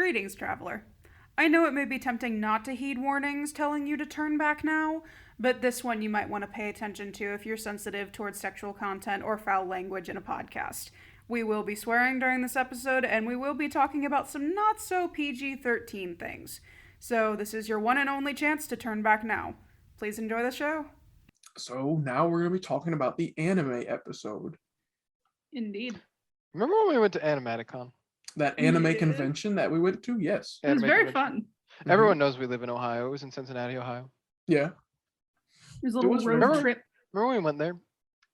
Greetings, traveler. I know it may be tempting not to heed warnings telling you to turn back now, but this one you might want to pay attention to if you're sensitive towards sexual content or foul language in a podcast. We will be swearing during this episode, and we will be talking about some not-so-PG-13 things. So this is your one and only chance to turn back now. Please enjoy the show. So now we're going to be talking about the anime episode. Indeed. Remember when we went to Animaticon? That anime convention that we went to? Yes. It was very fun. Everyone knows we live in Ohio. It was in Cincinnati, Ohio. Yeah. It was a little road trip. Remember when we went there?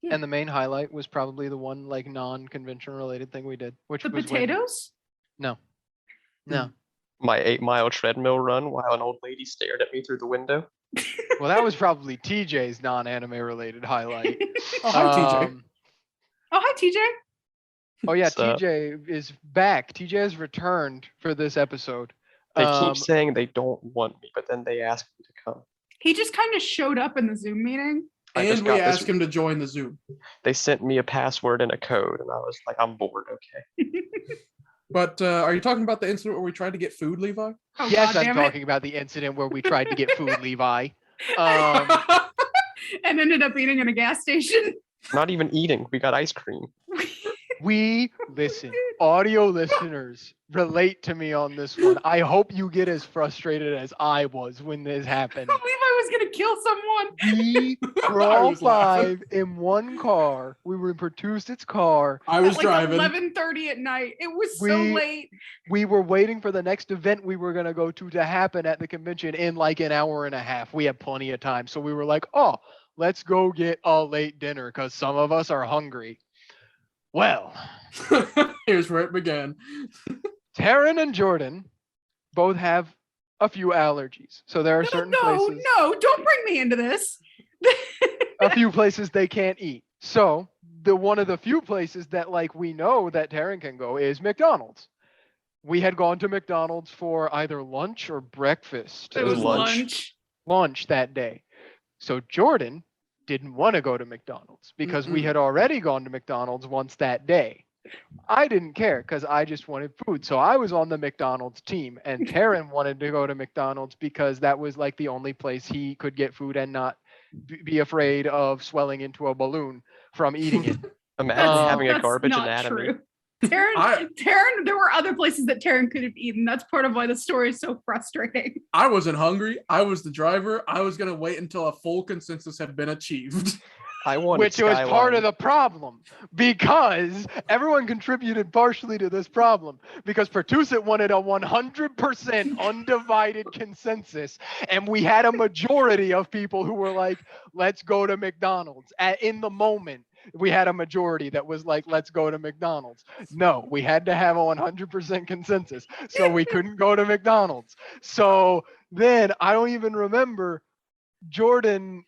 Yeah. And the main highlight was probably the one like non-convention related thing we did, which The was potatoes? No. My 8-mile treadmill run while an old lady stared at me through the window. Well, that was probably TJ's non-anime related highlight. Oh, hi, TJ. Oh, hi, TJ. Oh yeah, What's up? TJ is back. TJ has returned for this episode. They keep saying they don't want me, but then they ask me to come. He just kind of showed up in the Zoom meeting. And we asked him to join the Zoom. They sent me a password and a code, and I was like, I'm bored, okay. But are you talking about the incident where we tried to get food, Levi? Oh, Yes, God, I'm damn it. talking about the incident where we tried to get food, Levi. And ended up eating in a gas station. Not even eating. We got ice cream. Listen, audio listeners, relate to me on this one. I hope you get as frustrated as I was when this happened. Levi was going to kill someone. We were I all was laughing. 5 in one car. We were in Pertusit's car. I was At driving. 11:30 at night. It was so late. We were waiting for the next event we were going to go to happen at the convention in like an hour and a half. We had plenty of time. So we were like, oh, let's go get a late dinner because some of us are hungry. Well, Here's where it began. Taryn and Jordan both have a few allergies. So there are certain places. No, don't bring me into this. A few places they can't eat. So the one of the few places that like we know that Taryn can go is McDonald's. We had gone to McDonald's for either lunch or breakfast. It was lunch. lunch. Lunch that day. So Jordan didn't want to go to McDonald's because we had already gone to McDonald's once that day. I didn't care because I just wanted food. So I was on the McDonald's team, and Taryn wanted to go to McDonald's because that was like the only place he could get food and not be afraid of swelling into a balloon from eating it. Imagine having a That's garbage not anatomy. true. Taryn, there were other places that Taryn could have eaten. That's part of why the story is so frustrating. I wasn't hungry. I was the driver. I was going to wait until a full consensus had been achieved. I wanted Which was part of Skyline. the problem because everyone contributed partially to this problem because Pertusit wanted a 100% undivided consensus, and we had a majority of people who were like, let's go to McDonald's. In the moment, we had a majority that was like, let's go to McDonald's. No, we had to have a 100% consensus, so we couldn't go to McDonald's. So then I don't even remember Jordan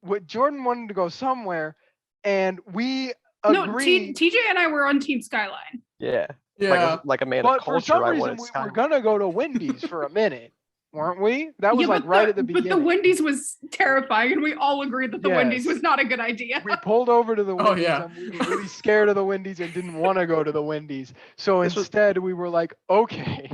wanted to go somewhere, and we agreed. No, TJ and I were on Team Skyline. Yeah. Yeah. Like a man But of for culture, some I reason, wanted we were Skyline. gonna go to Wendy's for a minute, weren't we? That was Yeah, like but right at the beginning. But the Wendy's was terrifying, and we all agreed that the Wendy's Yes. was not a good idea. We pulled over to the Oh, Wendy's, yeah. and we were really scared of the Wendy's and didn't want to go to the Wendy's. So This was- instead, we were like, okay.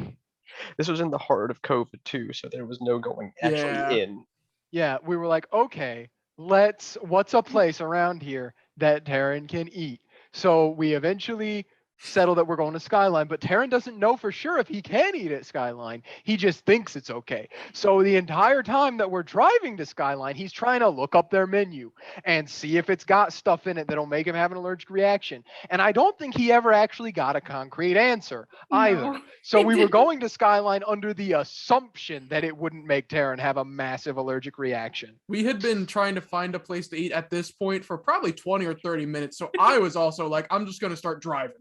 This was in the heart of COVID too, so there was no going actually Yeah. in. Yeah, we were like, okay, what's a place around here that Taryn can eat? So we eventually settle that we're going to Skyline, but Taryn doesn't know for sure if he can eat at Skyline. He just thinks it's okay. So the entire time that we're driving to Skyline, he's trying to look up their menu and see if it's got stuff in it that'll make him have an allergic reaction. And I don't think he ever actually got a concrete answer either. No, So he we were didn't. going to Skyline under the assumption that it wouldn't make Taryn have a massive allergic reaction. We had been trying to find a place to eat at this point for probably 20 or 30 minutes. So I was also like, I'm just going to start driving.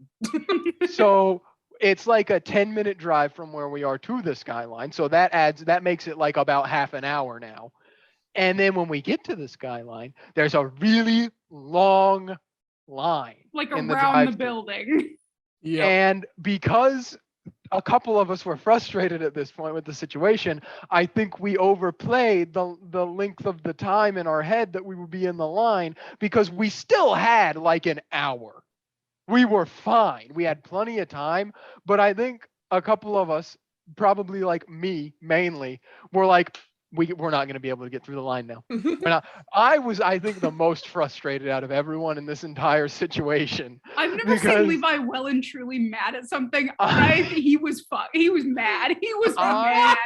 So it's like a 10-minute drive from where we are to the Skyline. So that makes it like about half an hour now. And then when we get to the Skyline, there's a really long line. like in the around the drive-thru. building. Yeah. And because a couple of us were frustrated at this point with the situation, I think we overplayed the length of the time in our head that we would be in the line because we still had like an hour. We were fine. We had plenty of time, but I think a couple of us probably like me mainly, were like, we're not going to be able to get through the line now. I was, I think, the most frustrated out of everyone in this entire situation. I've never seen Levi well and truly mad at something. He was he was mad. He was mad.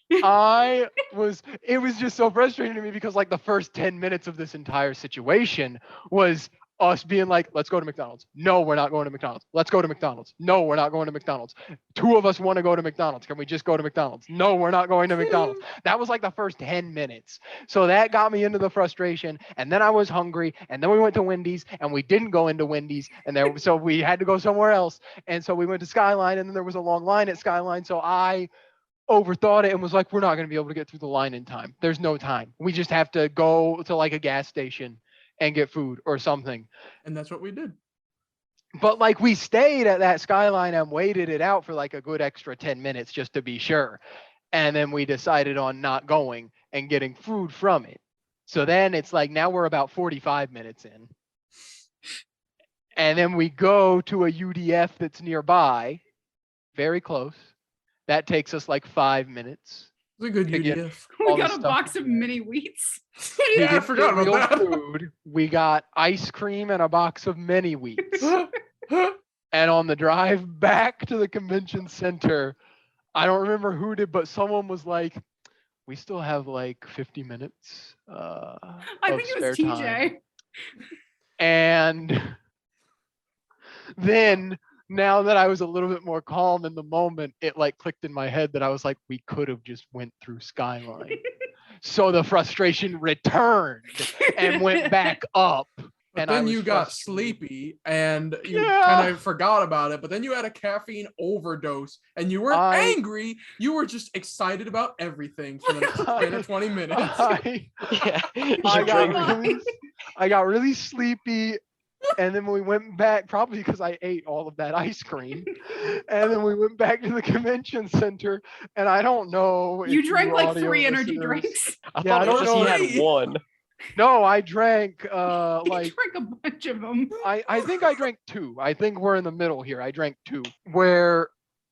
It was just so frustrating to me because like the first 10 minutes of this entire situation was us being like, let's go to McDonald's. No, we're not going to McDonald's. Let's go to McDonald's. No, we're not going to McDonald's. Two of us want to go to McDonald's. Can we just go to McDonald's? No, we're not going to McDonald's. That was like the first 10 minutes. So that got me into the frustration. And then I was hungry. And then we went to Wendy's and we didn't go into Wendy's. And so we had to go somewhere else. And so we went to Skyline and then there was a long line at Skyline. So I overthought it and was like, we're not going to be able to get through the line in time. There's no time. We just have to go to like a gas station and get food or something. And that's what we did. But like we stayed at that Skyline and waited it out for like a good extra 10 minutes just to be sure. And then we decided on not going and getting food from it. So then it's like now we're about 45 minutes in. And then we go to a UDF that's nearby, very close. That takes us like 5 minutes. It's a good UDF. We got a box of mini wheats. Yeah, I forgot about that. Food. We got ice cream and a box of mini wheats. And on the drive back to the convention center, I don't remember who did, but someone was like, we still have like 50 minutes. I think it was TJ. Time. And then now that I was a little bit more calm in the moment, it like clicked in my head that I was like, we could have just went through Skyline. So the frustration returned and went back up. But then you got sleepy and you kind of forgot about it. But then you had a caffeine overdose and you weren't angry. You were just excited about everything for the next 10 or 20 minutes. I got really sleepy. And then we went back, probably because I ate all of that ice cream. And then we went back to the convention center. And I don't know. You drank like 3 energy drinks. I don't know. He had one. No, I drank You drank a bunch of them. I think I drank 2. I think we're in the middle here. I drank 2. Where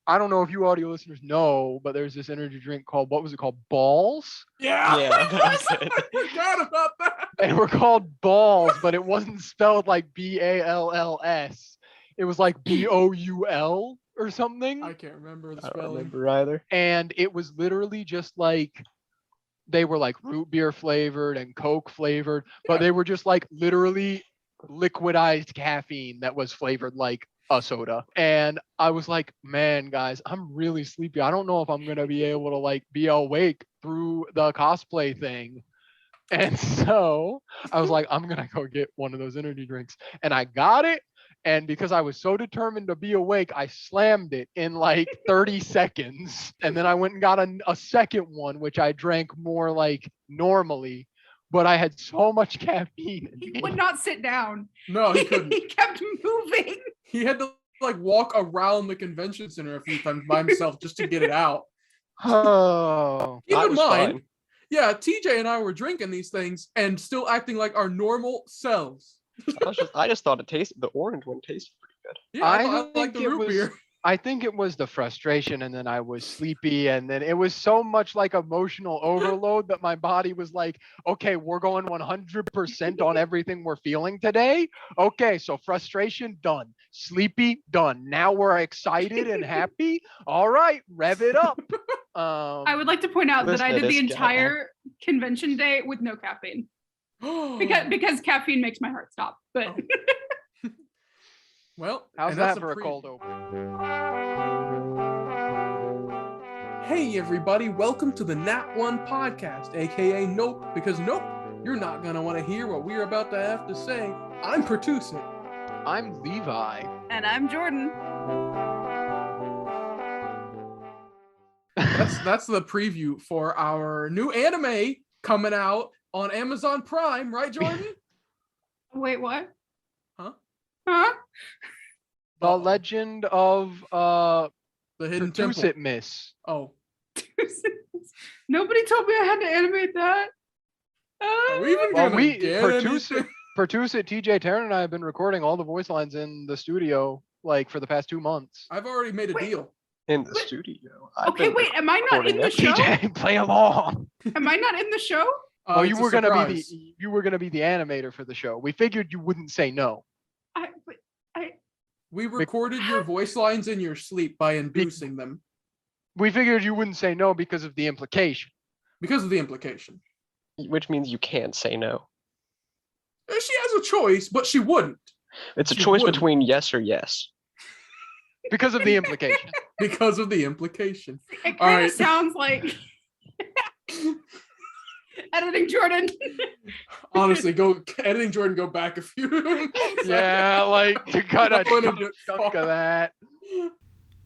I don't know if you audio listeners know, but there's this energy drink called, what was it called? Balls? Yeah. I forgot about that. They were called balls, but it wasn't spelled like BALLS. It was like BOUL or something. I can't remember the spelling. I don't remember either. And it was literally just like, they were like root beer flavored and Coke flavored, but they were just like literally liquidized caffeine that was flavored like a soda. And I was like, man, guys, I'm really sleepy. I don't know if I'm going to be able to like be awake through the cosplay thing. And so I was like, I'm going to go get one of those energy drinks. And I got it. And because I was so determined to be awake, I slammed it in like 30 seconds. And then I went and got a second one, which I drank more like normally. But I had so much caffeine. He would not sit down. No, he couldn't. He kept moving. He had to like walk around the convention center a few times by himself just to get it out. Oh, Keep in mind, yeah, TJ and I were drinking these things and still acting like our normal selves. I just thought the orange one tasted pretty good. Yeah, I like the root beer. I think it was the frustration, and then I was sleepy, and then it was so much like emotional overload that my body was like, okay, we're going 100% on everything we're feeling today. Okay, so frustration, done. Sleepy, done. Now we're excited and happy. All right, rev it up. I would like to point out that I did the entire convention day with no caffeine. because caffeine makes my heart stop. But well, how's that for a cold open? Hey everybody, welcome to the Nat One Podcast, aka Nope, because nope, you're not gonna want to hear what we're about to have to say. I'm Pertusic. I'm Levi. And I'm Jordan. That's the preview for our new anime coming out on Amazon Prime, right, Jordan? Wait, what? Huh? The Legend of the Hidden Temple. Miss. Oh. Nobody told me I had to animate that. Are we even gonna get Pertusit, TJ, Taryn, and I have been recording all the voice lines in the studio like for the past 2 months. I've already made a deal. in the studio. Okay, wait. Am I not in the show? TJ, play along. Am I not in the show? Oh, you were gonna be the animator for the show. We figured you wouldn't say no. We recorded your voice lines in your sleep by inducing them. We figured you wouldn't say no because of the implication. Because of the implication. Which means you can't say no. She has a choice, but she wouldn't. It's a choice between yes or yes. Because of the implication. Because of the implication. It kind of sounds like editing Jordan. Honestly, editing Jordan, go back a few. Yeah, like to cut a chunk of that.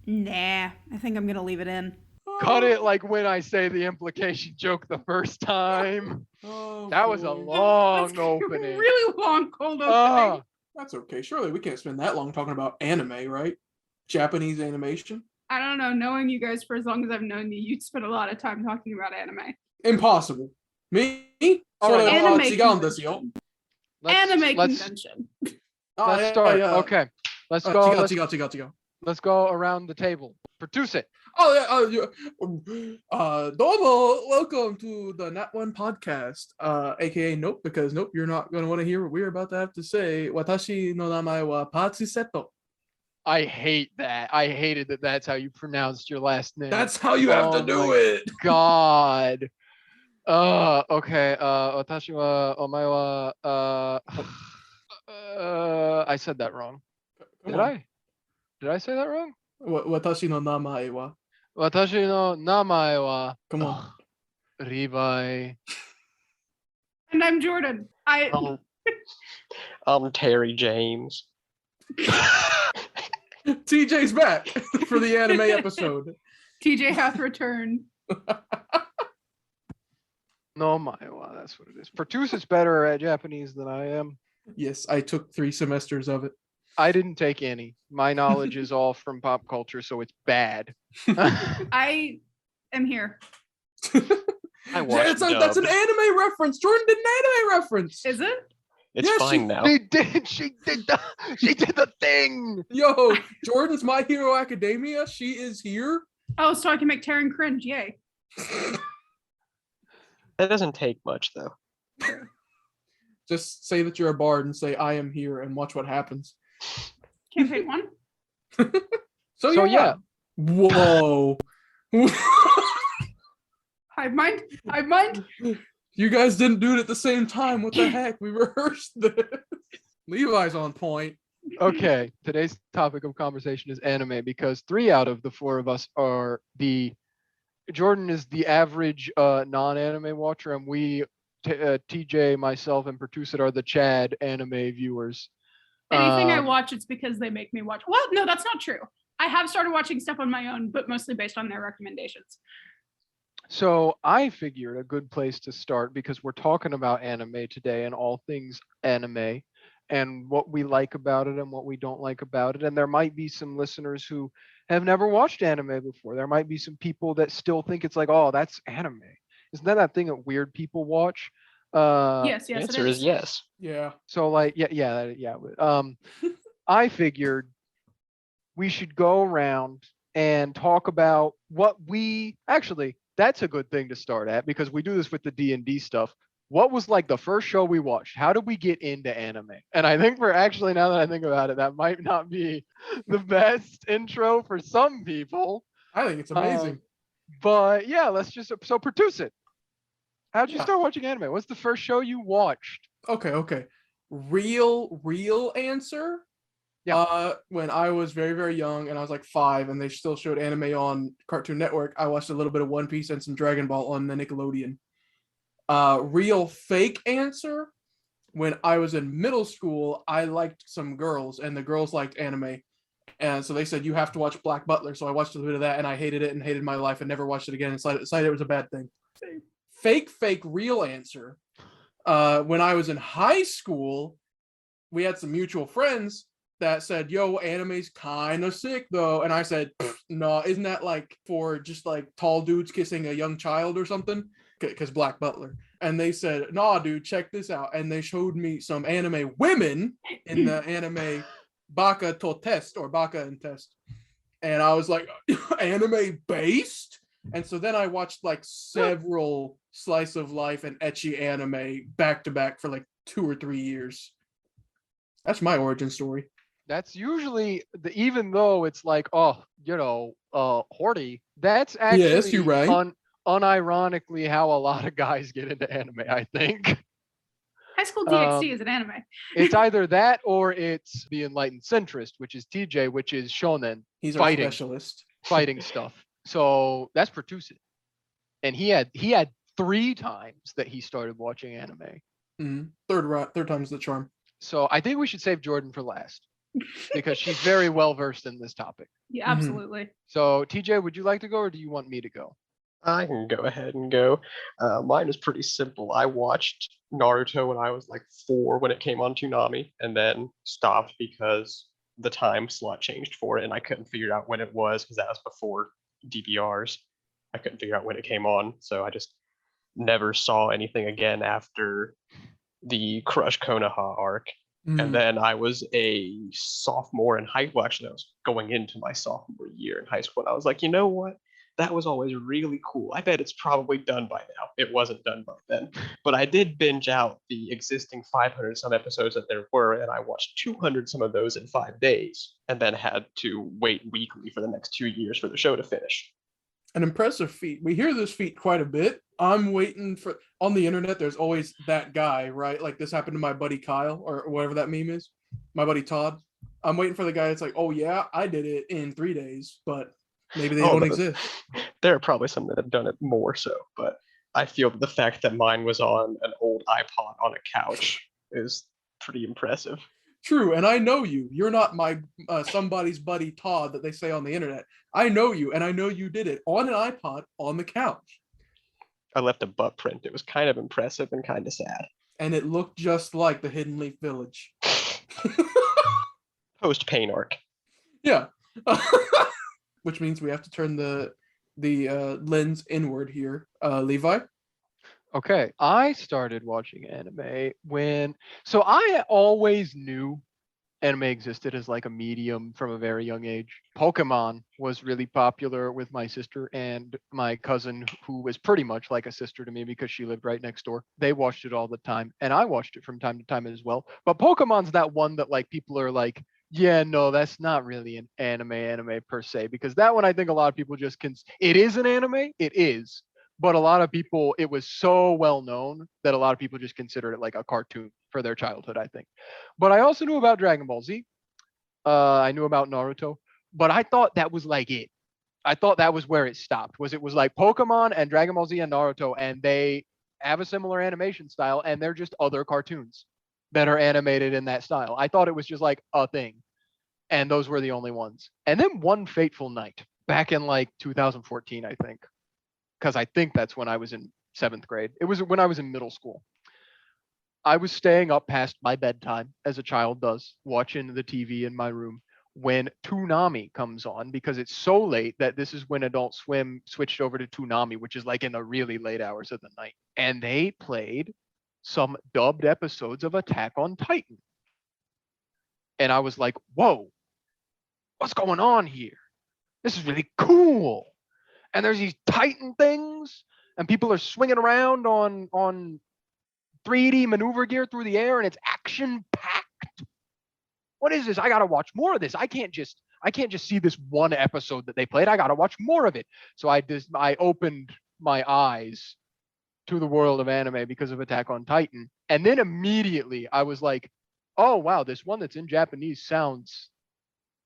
Nah, I think I'm gonna leave it in. Cut it like when I say the implication joke the first time. Oh, that was a long opening. Really long cold opening. That's okay. Surely we can't spend that long talking about anime, right? Japanese animation. I don't know. Knowing you guys for as long as I've known you, you'd spend a lot of time talking about anime. Impossible. Me? Anime convention. Let's start. Okay. Let's go. Let's go around the table. Produce it. Domo, welcome to the Nat One Podcast, aka Nope, because Nope, you're not going to want to hear what we're about to have to say. Watashi no namae wa Patsuseto. I hate that. I hated that that's how you pronounced your last name. That's how you have to do it. God. Okay. Watashi wa omae wa I said that wrong. Did I say that wrong? Watashi no namae wa. Watashi no namae wa. Come on. Ribai. And I'm Jordan. I'm Terry James. TJ's back for the anime episode. TJ hath returned. No mae wa, that's what it is. Pertus is better at Japanese than I am. Yes, I took 3 semesters of it. I didn't take any. My knowledge is all from pop culture, so it's bad. I am here. That's an anime reference. Jordan did an anime reference. Is it? It's fine now. She did the thing. Yo, Jordan's My Hero Academia. She is here. Oh, so I can make Taryn cringe. Yay. That doesn't take much, though. Just say that you're a bard and say, I am here, and watch what happens. Campaign 1? So yeah. Whoa. Hive mind. You guys didn't do it at the same time. What the heck? We rehearsed this. Levi's on point. Okay, today's topic of conversation is anime because 3 out of the 4 of us are Jordan is the average non-anime watcher, and we, TJ, myself, and Pertusit are the Chad anime viewers. Anything I watch, it's because they make me watch. Well, no, that's not true. I have started watching stuff on my own, but mostly based on their recommendations. So I figured a good place to start, because we're talking about anime today and all things anime and what we like about it and what we don't like about it. And there might be some listeners who have never watched anime before. There might be some people that still think it's like, oh, that's anime. Isn't that thing that weird people watch? Yes. The answer is yes. Yeah. So like, yeah. I figured we should go around and talk about what we actually. That's a good thing to start at, because we do this with the D&D stuff. What was like the first show we watched? How did we get into anime? And I think now that I think about it, that might not be the best intro for some people. I think it's amazing. But yeah, so produce it. How'd you start watching anime? What's the first show you watched? Okay. Real answer. Yeah. When I was very, very young and I was like 5 and they still showed anime on Cartoon Network, I watched a little bit of One Piece and some Dragon Ball on the Nickelodeon. Real fake answer. When I was in middle school, I liked some girls and the girls liked anime. And so they said, you have to watch Black Butler. So I watched a bit of that and I hated it and hated my life and never watched it again. And decided it was a bad thing. Fake, real answer. When I was in high school, we had some mutual friends that said, yo, anime's kind of sick though. And I said, no, isn't that like for just like tall dudes kissing a young child or something? Because Black Butler. And they said, nah, dude, check this out. And they showed me some anime women in the anime Baka to Test or Baka and Test. and I was like, anime based? And so then I watched like several slice of life and ecchi anime back to back for like 2 or 3 years. That's my origin story. That's usually even though it's like, horny, that's actually Yes, you're right. Unironically how a lot of guys get into anime, I think. High School DxD is an anime. It's either that or it's the Enlightened Centrist, which is TJ, which is shonen. He's our specialist. Fighting stuff. So that's Pertusit. And he had 3 times that he started watching anime. Mm-hmm. Third time's the charm. So I think we should save Jordan for last because she's very well versed in this topic. Yeah, absolutely. So TJ, would you like to go or do you want me to go? I can go ahead and go. Mine is pretty simple. I watched Naruto when I was like 4 when it came on Toonami, and then stopped because the time slot changed for it, and I couldn't figure out when it was because that was before DVRs. I couldn't figure out when it came on, so I just never saw anything again after the Crush Konoha arc. And then I was a sophomore in high school. Actually, I was going into my sophomore year in high school, and I was like, you know what? That was always really cool. I bet it's probably done by now. It wasn't done by then. But I did binge out the existing 500 some episodes that there were, and I watched 200 some of those in 5 days, and then had to wait weekly for the next 2 years for the show to finish. An impressive feat. We hear this feat quite a bit. I'm waiting for, on the internet, there's always that guy, right? Like this happened to my buddy Kyle, or whatever that meme is. My buddy Todd. I'm waiting for the guy that's like, oh yeah, I did it in 3 days, but maybe they don't exist. There are probably some that have done it more so, but I feel that the fact that mine was on an old iPod on a couch is pretty impressive. True, and I know you. You're not my somebody's buddy Todd that they say on the internet. I know you, and I know you did it on an iPod on the couch. I left a butt print. It was kind of impressive and kind of sad. And it looked just like the Hidden Leaf Village. Post-pain arc. Yeah. Which means we have to turn the lens inward here. Levi? Okay, I started watching anime so I always knew anime existed as like a medium from a very young age. Pokemon was really popular with my sister and my cousin, who was pretty much like a sister to me because she lived right next door. They watched it all the time, and I watched it from time to time as well. But Pokemon's that one that like people are like, yeah, no, that's not really an anime per se, because that one I think a lot of people just it is an anime, it is. But a lot of people, it was so well known that a lot of people just considered it like a cartoon for their childhood, I think. But I also knew about Dragon Ball Z. I knew about Naruto, but I thought that was like it. I thought that was where it stopped. It was like Pokemon and Dragon Ball Z and Naruto, and they have a similar animation style, and they're just other cartoons that are animated in that style. I thought it was just like a thing, and those were the only ones. And then one fateful night, back in like 2014, I think, because I think that's when I was in 7th grade. It was when I was in middle school. I was staying up past my bedtime, as a child does, watching the TV in my room, when Toonami comes on, because it's so late that this is when Adult Swim switched over to Toonami, which is like in the really late hours of the night. And they played some dubbed episodes of Attack on Titan. And I was like, whoa, what's going on here? This is really cool. And there's these Titan things, and people are swinging around on 3D maneuver gear through the air, and it's action packed. What is this? I gotta watch more of this. I can't just see this one episode that they played. I gotta watch more of it. So I opened my eyes to the world of anime because of Attack on Titan, and then immediately I was like, oh wow, this one that's in Japanese sounds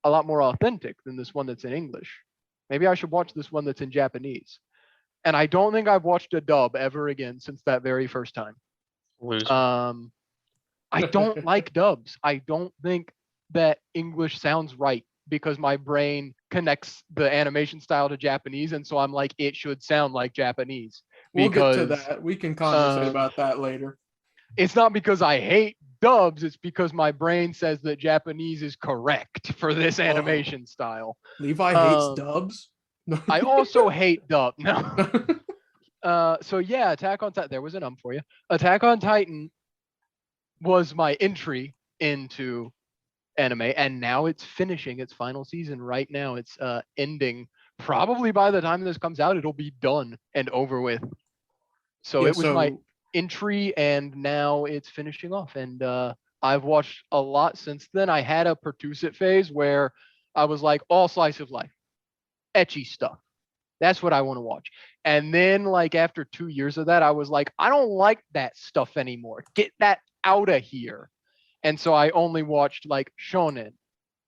a lot more authentic than this one that's in English. Maybe I should watch this one that's in Japanese. And I don't think I've watched a dub ever again since that very first time. I don't like dubs. I don't think that English sounds right because my brain connects the animation style to Japanese, and so I'm like, it should sound like Japanese. We'll get to that. We can conversate about that later. It's not because I hate dubs, it's because my brain says that Japanese is correct for this animation style. Levi hates dubs? I also hate dub. No. So yeah, Attack on Titan. There was an for you. Attack on Titan was my entry into anime, and now it's finishing its final season right now. It's ending. Probably by the time this comes out, it'll be done and over with. So Yeah, it was my entry, and now it's finishing off. And I've watched a lot since then. I had a Pertusit phase where I was like, all slice of life, ecchi stuff. That's what I want to watch. And then like after 2 years of that, I was like, I don't like that stuff anymore. Get that out of here. And so I only watched like shonen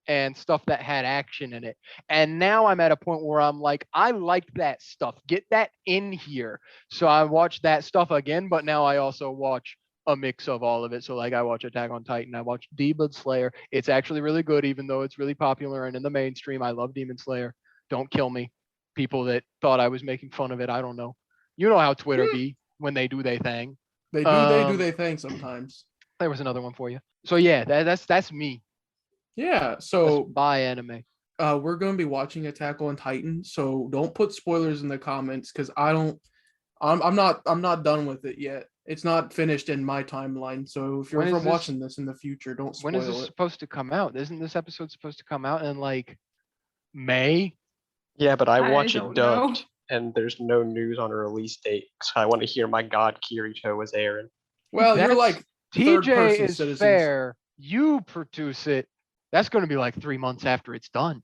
and stuff that had action in it. And now I'm at a point where I'm like, I like that stuff. Get that in here. So I watch that stuff again, but now I also watch a mix of all of it. So like I watch Attack on Titan, I watch Demon Slayer. It's actually really good, even though it's really popular and in the mainstream. I love Demon Slayer. Don't kill me. People that thought I was making fun of it, I don't know. You know how Twitter be when they do their thing. They do their thing sometimes. There was another one for you. So yeah, that's me. Yeah, so buy anime. We're gonna be watching Attack on Titan, so don't put spoilers in the comments because I'm not done with it yet. It's not finished in my timeline. So if you're ever watching this in the future, don't spoil it. When is this supposed to come out? Isn't this episode supposed to come out in like May? Yeah, but I watch it dubbed, and there's no news on a release date. So I want to hear my god Kirito as Aaron. Well, you're like TJ is citizens. Fair. You produce it. That's going to be like 3 months after it's done.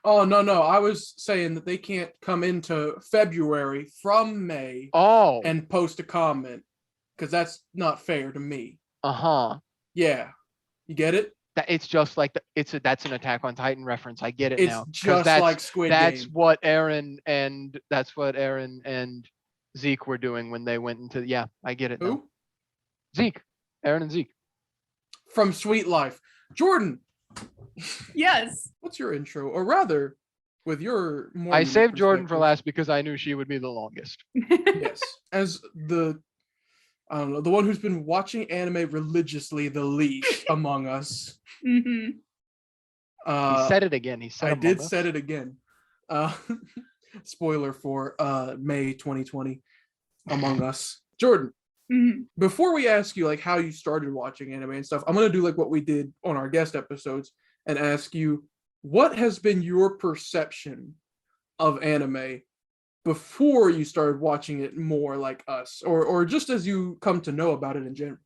Oh, no. I was saying that they can't come into February from May and post a comment because that's not fair to me. Uh-huh. Yeah. You get it? It's just like that's an Attack on Titan reference. I get it now. It's just like Squid Game. That's what Aaron and Zeke were doing when they went into. Yeah, I get it. Who? Now. Zeke, Aaron and Zeke from Sweet Life. Jordan. Yes. What's your intro, or rather, with your more? I saved Jordan for last because I knew she would be the longest. Yes, as the one who's been watching anime religiously the least among us. Mm-hmm. He said it again. He said. I said it again. Spoiler for May 2020, Among Us. Jordan. Mm-hmm. Before we ask you like how you started watching anime and stuff, I'm gonna do like what we did on our guest episodes and ask you what has been your perception of anime before you started watching it more like us, or just as you come to know about it in general.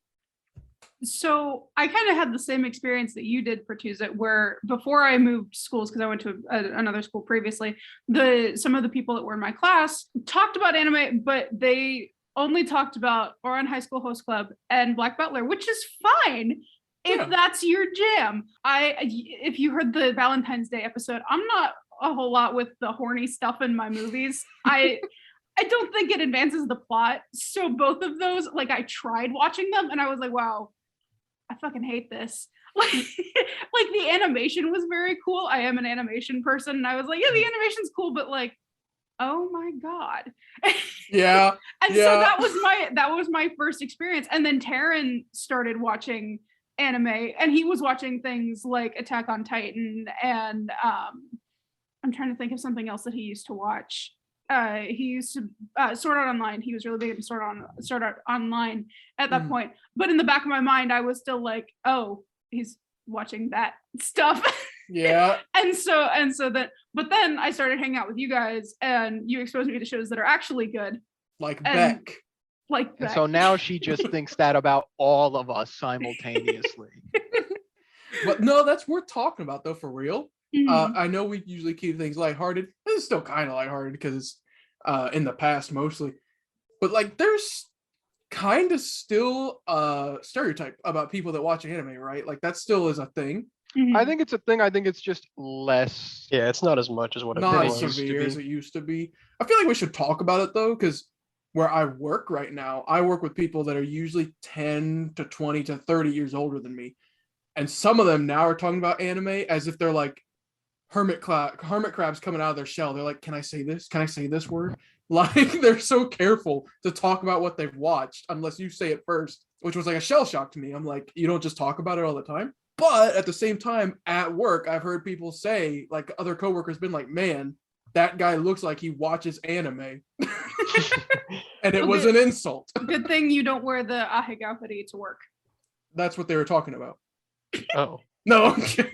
So I kind of had the same experience that you did for Tuesday, where before I moved schools, because I went to another school previously, some of the people that were in my class talked about anime, but they only talked about Ouran High School Host Club and Black Butler, which is fine if that's your jam. If you heard the Valentine's Day episode, I'm not a whole lot with the horny stuff in my movies. I don't think it advances the plot. So both of those, like I tried watching them and I was like, wow, I fucking hate this. Like the animation was very cool. I am an animation person. And I was like, yeah, the animation's cool, but like, oh my God. Yeah. And so that was my first experience. And then Taryn started watching anime and he was watching things like Attack on Titan and I'm trying to think of something else that he used to watch. He used to Sword Art Online. He was really big into Sword Art Online at that point. But in the back of my mind, I was still like, oh, he's watching that stuff. Yeah. But then I started hanging out with you guys and you exposed me to shows that are actually good. Like Beck. And so now she just thinks that about all of us simultaneously. But no, that's worth talking about though, for real. Mm-hmm. I know we usually keep things lighthearted. This is still kind of lighthearted because it's in the past mostly. But like there's kind of still a stereotype about people that watch anime, right? Like that still is a thing. Mm-hmm. I think it's a thing. I think it's just less. Yeah, it's not as much as what it not was. as severe as it used to be. I feel like we should talk about it though, because where I work right now, I work with people that are usually 10 to 20 to 30 years older than me. And some of them now are talking about anime as if they're like hermit crabs coming out of their shell. They're like, can I say this? Can I say this word? Like they're so careful to talk about what they've watched unless you say it first, which was like a shell shock to me. I'm like, you don't just talk about it all the time. But at the same time, at work, I've heard people say, like other coworkers been like, man, that guy looks like he watches anime. And it was an insult. Good thing you don't wear the ahegapari to work. That's what they were talking about. Oh. No, okay.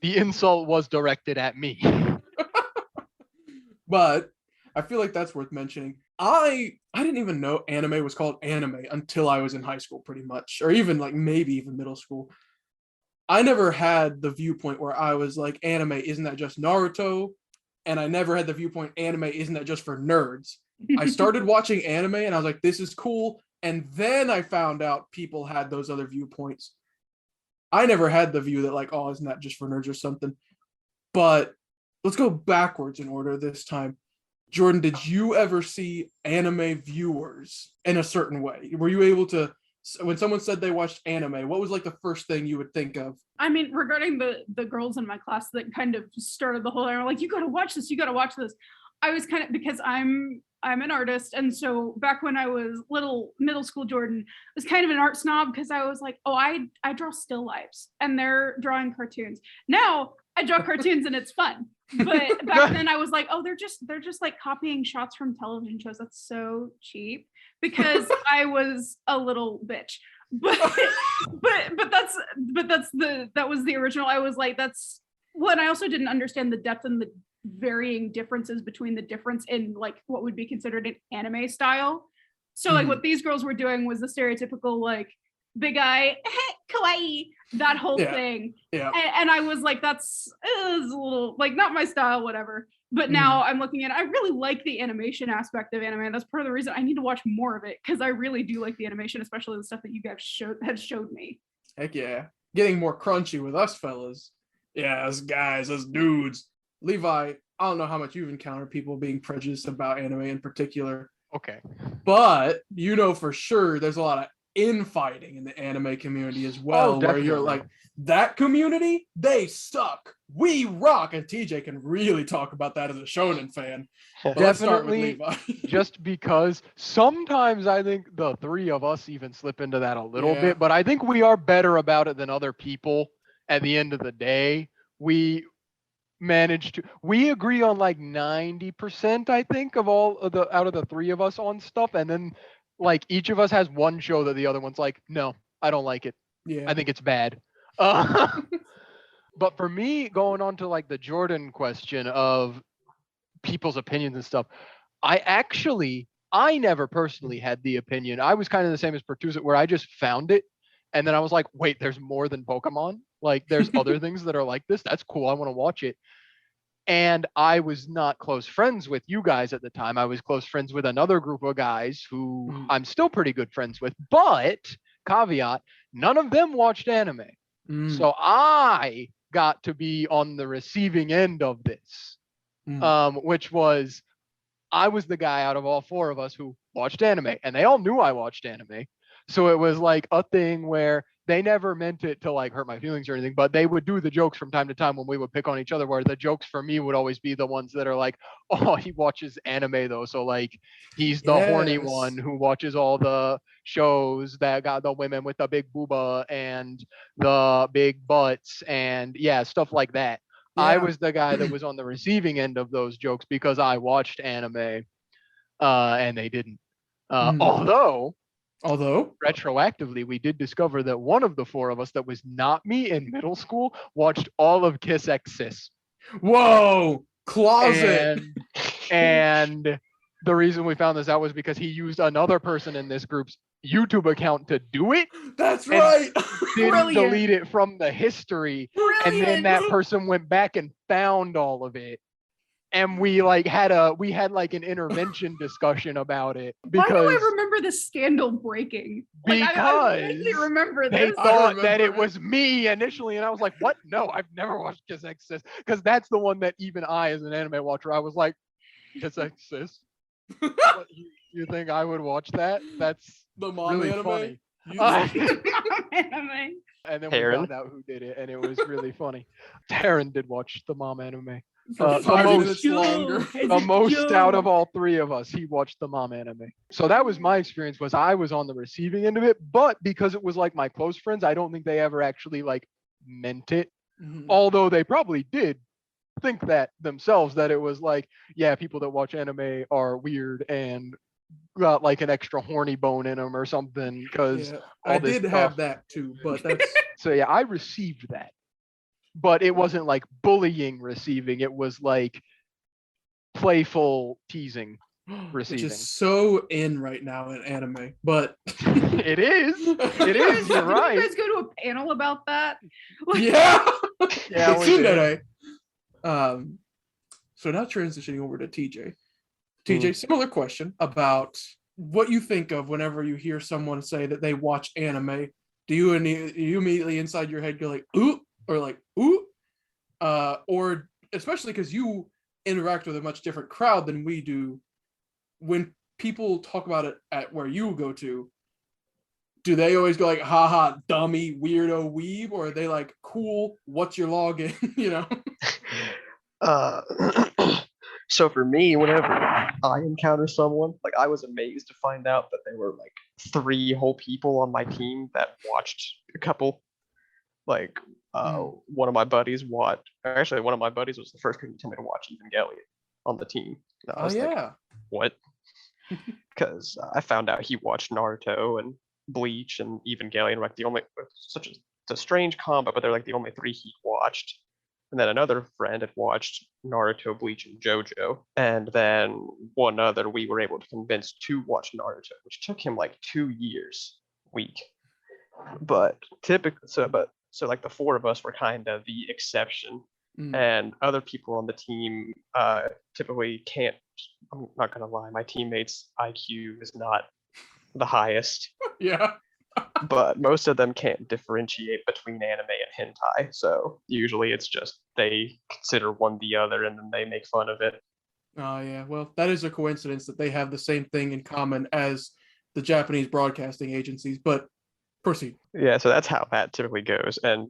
The insult was directed at me. But I feel like that's worth mentioning. I didn't even know anime was called anime until I was in high school, pretty much, or even like maybe even middle school. I never had the viewpoint where I was like, anime, isn't that just Naruto? And I never had the viewpoint, anime, isn't that just for nerds? I started watching anime and I was like, this is cool. And then I found out people had those other viewpoints. I never had the view that like, oh, isn't that just for nerds or something? But let's go backwards in order this time. Jordan, did you ever see anime viewers in a certain way? Were you able to, when someone said they watched anime, what was like the first thing you would think of? I mean, regarding the girls in my class that kind of started the whole, like, you gotta watch this, I was kind of, because I'm an artist, and so back when I was middle school, Jordan was kind of an art snob because I was like, oh, I draw still lifes and they're drawing cartoons. Now I draw cartoons and it's fun. But back then I was like, oh, they're just like copying shots from television shows. That's so cheap, because I was a little bitch. But that was the original. I was like, that's when I also didn't understand the depth and the varying differences between the difference in like what would be considered an anime style. So like what these girls were doing was the stereotypical like big eye, kawaii, that whole thing. Yeah. And I was like, that's a little like not my style, whatever. But now I'm looking at it, I really like the animation aspect of anime. That's part of the reason I need to watch more of it, because I really do like the animation, especially the stuff that you guys showed me. Heck yeah. Getting more crunchy with us fellas. Yeah, us guys, us dudes. Levi, I don't know how much you've encountered people being prejudiced about anime in particular. Okay. But you know for sure there's a lot of infighting in the anime community as well, where you're like, that community, they suck. We rock. And TJ can really talk about that as a shonen fan. But let's start with Levi. Just because sometimes I think the three of us even slip into that a little bit, but I think we are better about it than other people. At the end of the day, we agree on like 90%, I think, of all of the out of the three of us on stuff, and then like each of us has one show that the other one's like, no, I don't like it. Yeah, I think it's bad. But for me, going on to like the Jordan question of people's opinions and stuff, I never personally had the opinion. I was kind of the same as Pertuzit, where I just found it and then I was like, wait, there's more than Pokemon. Like there's other things that are like this. That's cool. I want to watch it. And I was not close friends with you guys at the time. I was close friends with another group of guys who I'm still pretty good friends with. But caveat, none of them watched anime. So I got to be on the receiving end of this, which was, I was the guy out of all four of us who watched anime, and they all knew I watched anime. So it was like a thing where they never meant it to like hurt my feelings or anything, but they would do the jokes from time to time when we would pick on each other, where the jokes for me would always be the ones that are like, oh, he watches anime though. So like he's the horny one who watches all the shows that got the women with the big booba and the big butts and stuff like that. Yeah. I was the guy that was on the receiving end of those jokes because I watched anime and they didn't. Although retroactively, we did discover that one of the four of us that was not me in middle school watched all of Kiss X Sis. Whoa, closet. And the reason we found this out was because he used another person in this group's YouTube account to do it. That's right. Didn't delete it from the history. Brilliant. And then that person went back and found all of it. And we had an intervention discussion about it. Because, why do I remember the scandal breaking? Because I really remember this. They thought that it was me initially, and I was like, "What? No, I've never watched Kiss X Sis," because that's the one that even I, as an anime watcher, I was like, "Kiss X Sis." You think I would watch that? That's the mom really anime. Funny. Anime. And then we found out who did it, and it was really funny. Taryn did watch the mom anime. The most out of all three of us, he watched the mom anime. So that was my experience, was I was on the receiving end of it, but because it was like my close friends, I don't think they ever actually like meant it. Although they probably did think that themselves, that it was like, yeah, people that watch anime are weird and got like an extra horny bone in him or something. Because I did have that too, but that's so yeah, I received that, but it wasn't like bullying receiving. It was like playful teasing receiving. which is so in right now in anime. But It is. It is. You're right. Did you guys go to a panel about that? yeah, Yeah, we did. So now transitioning over to TJ. TJ, similar question about what you think of whenever you hear someone say that they watch anime. Do you immediately inside your head go like, ooh, or like, ooh? Or especially because you interact with a much different crowd than we do. When people talk about it at where you go to, do they always go like, haha, dummy, weirdo, weeb? Or are they like, cool, what's your login? You know? So for me, whenever I encounter someone, like I was amazed to find out that there were like 3 whole people on my team that watched a couple. Like one of my buddies was the first person to tell me to watch Evangelion on the team. And I was like, what? Because I found out he watched Naruto and Bleach and Evangelion, like it's a strange combo, but they're like the only 3 he watched. And then another friend had watched Naruto, Bleach, and JoJo. And then one other we were able to convince to watch Naruto, which took him like 2 years a week. But typically, so like the 4 of us were kind of the exception. And other people on the team typically can't. I'm not gonna lie, my teammates' IQ is not the highest. Yeah. But most of them can't differentiate between anime and hentai, so usually it's just they consider one the other and then they make fun of it. Oh yeah, well, that is a coincidence that they have the same thing in common as the Japanese broadcasting agencies, but proceed. Yeah, so that's how that typically goes, and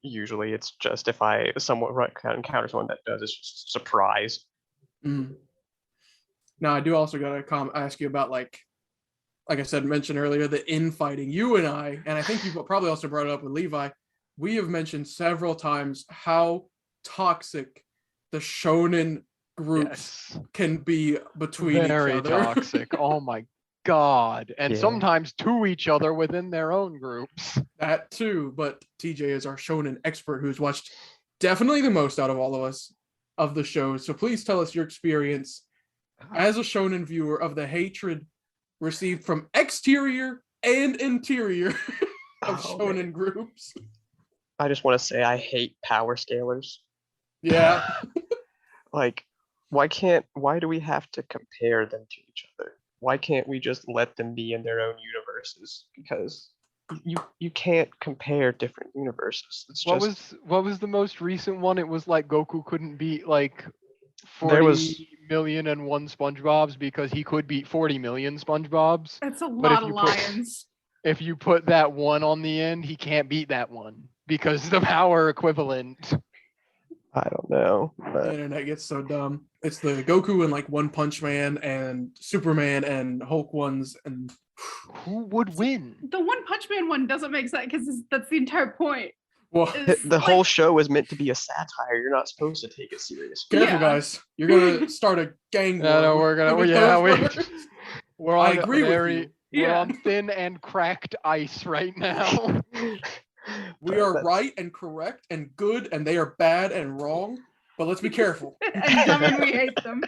usually it's just if I encounter someone that does, it's just a surprise. Now, I do also gotta ask you about like I said, mentioned earlier, the infighting. You and I think you've probably also brought it up with Levi, we have mentioned several times how toxic the shonen groups can be between each other. Very toxic. Oh my god. And sometimes to each other within their own groups. That too, but TJ is our shonen expert who's watched definitely the most out of all of us of the shows. So please tell us your experience as a shonen viewer of the hatred received from exterior and interior of shonen groups. I just want to say I hate power scalers. Yeah. Like, why do we have to compare them to each other? Why can't we just let them be in their own universes? Because you can't compare different universes. It's what was the most recent one? It was like Goku couldn't beat like 40 million and one SpongeBob's because he could beat 40 million SpongeBob's. That's a lot of lions. If you put that one on the end, he can't beat that one because the power equivalent. I don't know. But... The internet gets so dumb. It's the Goku and like One Punch Man and Superman and Hulk ones, and who would win? The One Punch Man one doesn't make sense because that's the entire point. Well, the whole show is meant to be a satire. You're not supposed to take it serious. Careful, guys. You're gonna start a gang war. No, we're I agree with you. We're on thin and cracked ice right now. We are right and correct and good, and they are bad and wrong. But let's be careful. And dumb and we hate them.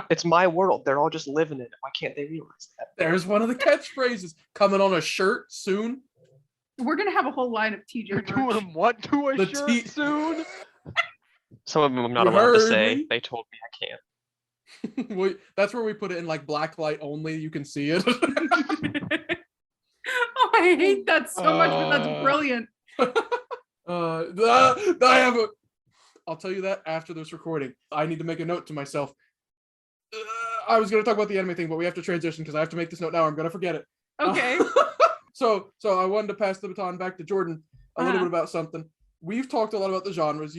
It's my world. They're all just living in it. Why can't they realize that? There's one of the catchphrases coming on a shirt soon. We're gonna have a whole line of TJ. You're doing what to a shirt soon? Some of them I'm not allowed to say. They told me I can't. That's where we put it in like black light only. You can see it. Oh, I hate that so much, but that's brilliant. I'll tell you that after this recording. I need to make a note to myself. I was going to talk about the anime thing, but we have to transition because I have to make this note now. I'm going to forget it. Okay. So I wanted to pass the baton back to Jordan a little bit about something. We've talked a lot about the genres.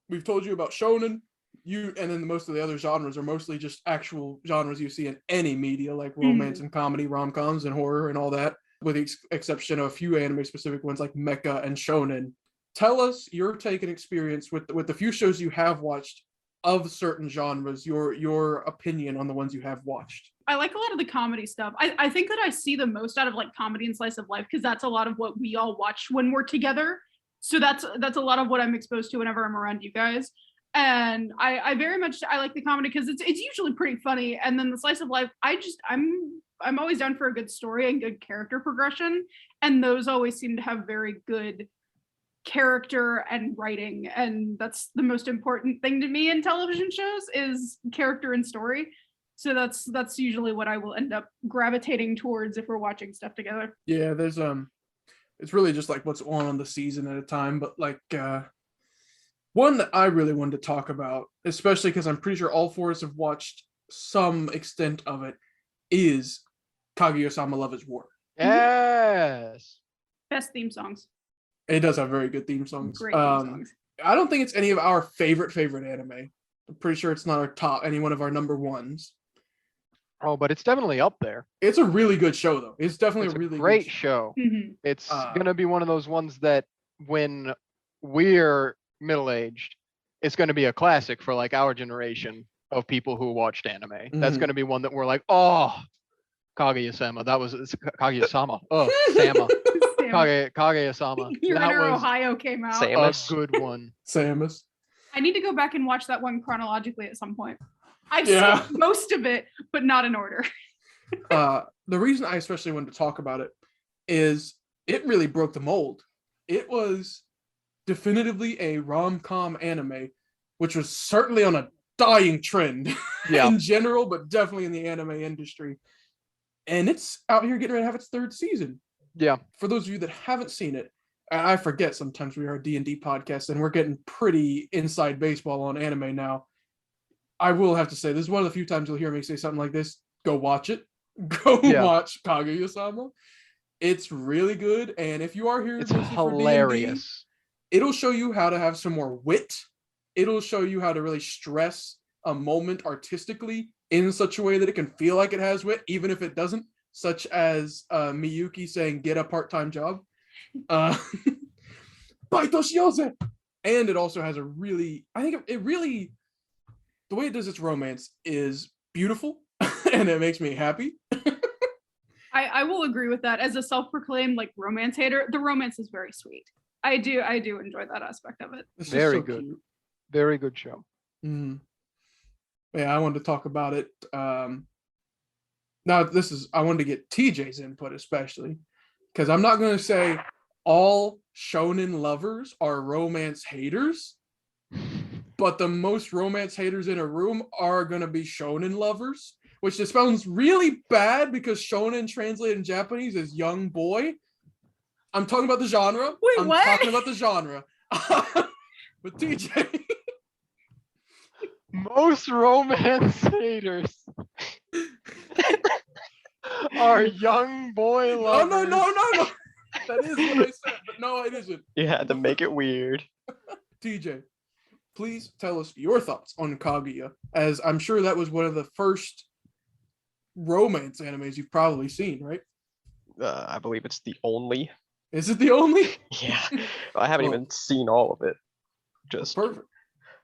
We've told you about shonen. And then most of the other genres are mostly just actual genres you see in any media, like romance and comedy, rom-coms and horror and all that, with the exception of a few anime-specific ones like mecha and shonen. Tell us your take and experience with the few shows you have watched of certain genres, your opinion on the ones you have watched. I like a lot of the comedy stuff. I think that I see the most out of like comedy and slice of life because that's a lot of what we all watch when we're together. So that's a lot of what I'm exposed to whenever I'm around you guys. And I very much I like the comedy because it's usually pretty funny. And then the slice of life, I'm always down for a good story and good character progression. And those always seem to have very good character and writing. And that's the most important thing to me in television shows is character and story. So that's usually what I will end up gravitating towards if we're watching stuff together. Yeah, there's it's really just like what's on the season at a time, but like one that I really wanted to talk about, especially because I'm pretty sure all four of us have watched some extent of it, is Kaguya-sama Love is War. Yes. Best theme songs. It does have very good theme songs. Great theme songs. I don't think it's any of our favorite anime. I'm pretty sure it's not any one of our number ones. Oh, but it's definitely up there. It's a really good show, though. It's definitely It's a really great good show. Mm-hmm. It's gonna be one of those ones that when we're middle-aged, it's gonna be a classic for like our generation of people who watched anime. That's gonna be one that we're like, oh, Kaguya-sama. That was Kaguya-sama. Oh, Sama. Kaguya-sama. Your That Inner was Ohio came out. Samus. a good one. Samus. I need to go back and watch that one chronologically at some point. I've Yeah. seen most of it, but not in order. The reason I especially wanted to talk about it is it really broke the mold. It was definitively a rom-com anime, which was certainly on a dying trend in general, but definitely in the anime industry. And it's out here getting ready to have its third season. Yeah. For those of you that haven't seen it, I forget sometimes we are a D&D podcast and we're getting pretty inside baseball on anime now. I will have to say, this is one of the few times you'll hear me say something like this. Go watch it. Go watch Kaguya-sama. It's really good. And if you are here, it's hilarious. It'll show you how to have some more wit. It'll show you how to really stress a moment artistically in such a way that it can feel like it has wit, even if it doesn't, such as Miyuki saying, get a part-time job. Baito shiyose! And it also has a really, I think it really, the way it does its romance is beautiful and it makes me happy. I will agree with that. As a self-proclaimed like romance hater, the romance is very sweet. I do enjoy that aspect of it. It's Very so good. Cute. Very good show. Mm. Yeah, I wanted to talk about it. Now I wanted to get TJ's input especially, because I'm not going to say all shonen lovers are romance haters, but the most romance haters in a room are going to be shonen lovers, which just sounds really bad because shonen translated in Japanese is young boy. I'm talking about the genre. Wait, I'm what? talking about the genre. With TJ. Most romance haters are young boy lovers. No. That is what I said, but no, it isn't. You had to make it weird. TJ, please tell us your thoughts on Kaguya, as I'm sure that was one of the first romance animes you've probably seen, right? I believe it's the only. Is it the only? Yeah. I haven't even seen all of it. Just perfect.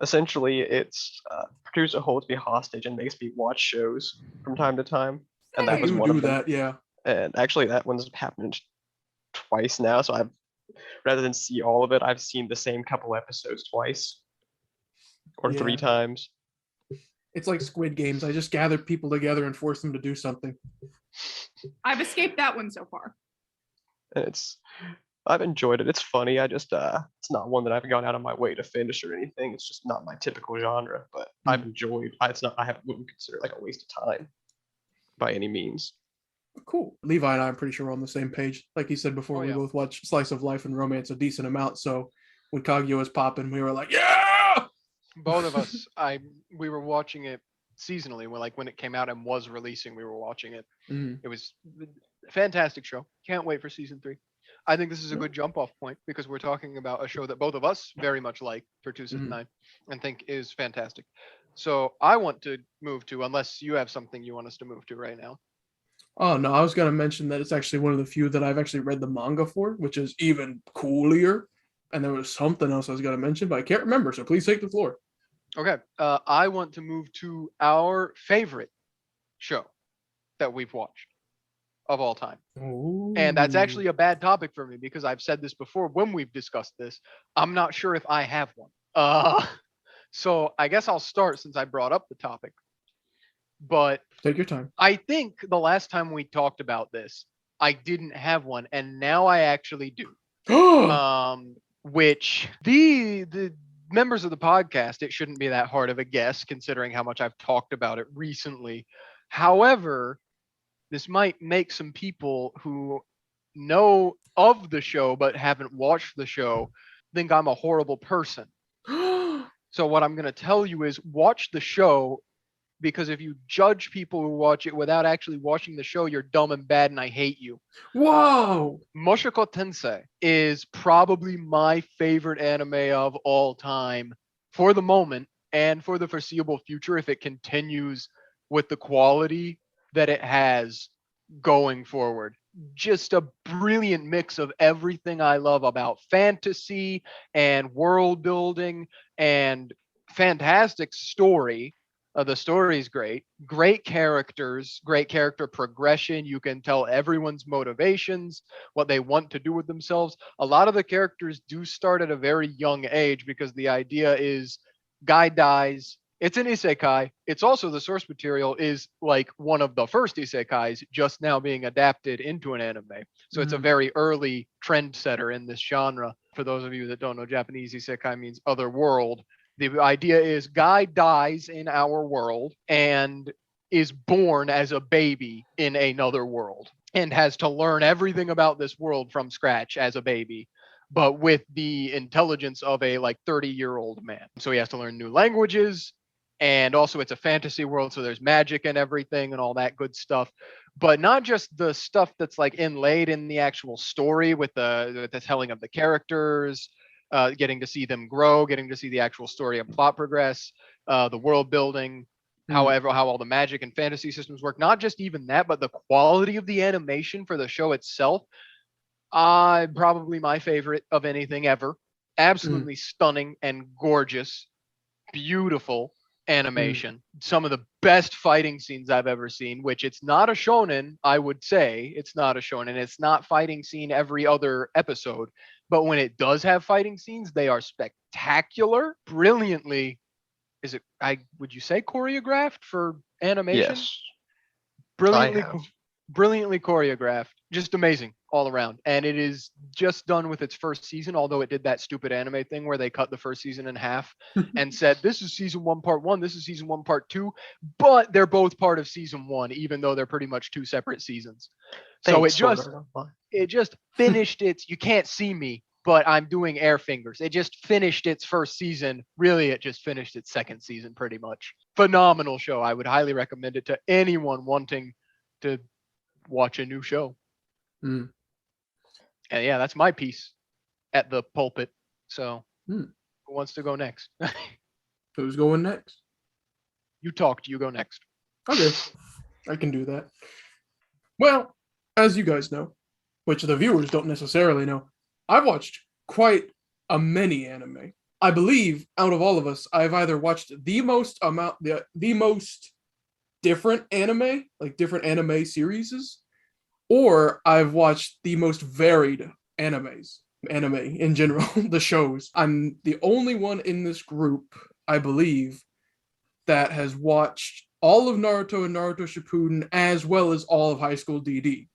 Essentially, it's producer holds me hostage and makes me watch shows from time to time. And that was one of them. Yeah. And actually, that one's happened twice now. So rather than see all of it, I've seen the same couple episodes twice or 3 times. It's like Squid Games. I just gather people together and force them to do something. I've escaped that one so far. And I've enjoyed it. It's funny. I just it's not one that I've gone out of my way to finish or anything. It's just not my typical genre, but I've enjoyed. I wouldn't consider it like a waste of time by any means. Cool. Levi and I, I'm pretty sure we're on the same page. Like he said before, we both watch Slice of Life and romance a decent amount. So when Kaguya was popping, we were like, yeah! Both of us, we were watching it seasonally. When it came out and was releasing, we were watching it. It was a fantastic show. Can't wait for season 3. I think this is a good jump off point because we're talking about a show that both of us very much like for 269 and think is fantastic. So I want to move to, unless you have something you want us to move to right now. Oh, no, I was going to mention that it's actually one of the few that I've actually read the manga for, which is even coolier. And there was something else I was going to mention, but I can't remember. So please take the floor. Okay. I want to move to our favorite show that we've watched of all time. Ooh. And that's actually a bad topic for me because I've said this before when we've discussed this. I'm not sure if I have one. So I guess I'll start since I brought up the topic. But Take your time. I think the last time we talked about this, I didn't have one, and now I actually do. Which the members of the podcast, it shouldn't be that hard of a guess considering how much I've talked about it recently. However, this might make some people who know of the show but haven't watched the show think I'm a horrible person. So what I'm going to tell you is watch the show, because if you judge people who watch it without actually watching the show, you're dumb and bad and I hate you. Whoa! Mushoku Tensei is probably my favorite anime of all time for the moment and for the foreseeable future if it continues with the quality that it has going forward. Just a brilliant mix of everything I love about fantasy and world building and fantastic story. The story is great. Great characters, great character progression. You can tell everyone's motivations, what they want to do with themselves. A lot of the characters do start at a very young age because the idea is guy dies. It's an isekai. It's also the source material is like one of the first isekais just now being adapted into an anime. So it's a very early trendsetter in this genre. For those of you that don't know, Japanese isekai means other world. The idea is guy dies in our world and is born as a baby in another world and has to learn everything about this world from scratch as a baby, but with the intelligence of a like 30-year-old man. So he has to learn new languages, and also it's a fantasy world, so there's magic and everything and all that good stuff. But not just the stuff that's like inlaid in the actual story with the telling of the characters, getting to see them grow, getting to see the actual story and plot progress, the world building, however, how all the magic and fantasy systems work. Not just even that, but the quality of the animation for the show itself. Probably my favorite of anything ever. Absolutely stunning and gorgeous, beautiful animation. Some of the best fighting scenes I've ever seen, which it's not a shonen, I would say. It's not a shonen. It's not fighting scene every other episode. But when it does have fighting scenes, they are spectacular, brilliantly. Would you say choreographed for animation? Yes. Brilliantly choreographed. Just amazing all around. And it is just done with its first season, although it did that stupid anime thing where they cut the first season in half and said, this is season 1, part 1, this is season 1, part 2. But they're both part of season 1, even though they're pretty much 2 separate seasons. So it just finished its, you can't see me, but I'm doing air fingers. It just finished its first season. Really, it just finished its second season pretty much. Phenomenal show. I would highly recommend it to anyone wanting to watch a new show. And yeah, that's my piece at the pulpit. So who wants to go next? Who's going next? You talked, you go next. Okay, I can do that. Well, as you guys know, which the viewers don't necessarily know, I've watched quite a many anime. I believe out of all of us, I've either watched the most different anime, like different anime series, or I've watched the most varied anime in general, the shows. I'm the only one in this group, I believe, that has watched all of Naruto and Naruto Shippuden, as well as all of High School DD.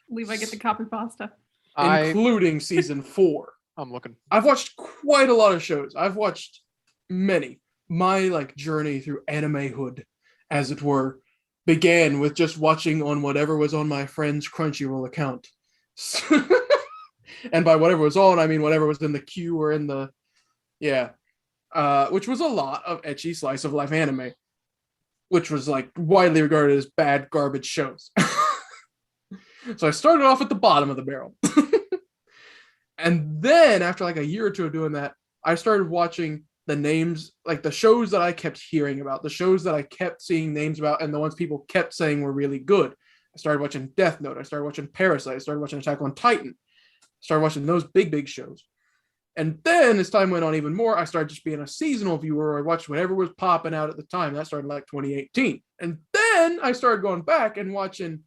Levi, get the copy pasta. Including season 4. I'm looking. I've watched quite a lot of shows. I've watched many. My journey through anime-hood, as it were, began with just watching on whatever was on my friend's Crunchyroll account. And by whatever was on, I mean whatever was in the queue or in the... Yeah. Which was a lot of ecchi slice of life anime. Which was widely regarded as bad garbage shows. So I started off at the bottom of the barrel. And then after a year or two of doing that, I started watching the names, the shows that I kept hearing about, the shows that I kept seeing names about, and the ones people kept saying were really good. I started watching Death Note. I started watching Parasite. I started watching Attack on Titan. I started watching those big shows. And then as time went on even more, I started just being a seasonal viewer. I watched whatever was popping out at the time. That started like 2018. And then I started going back and watching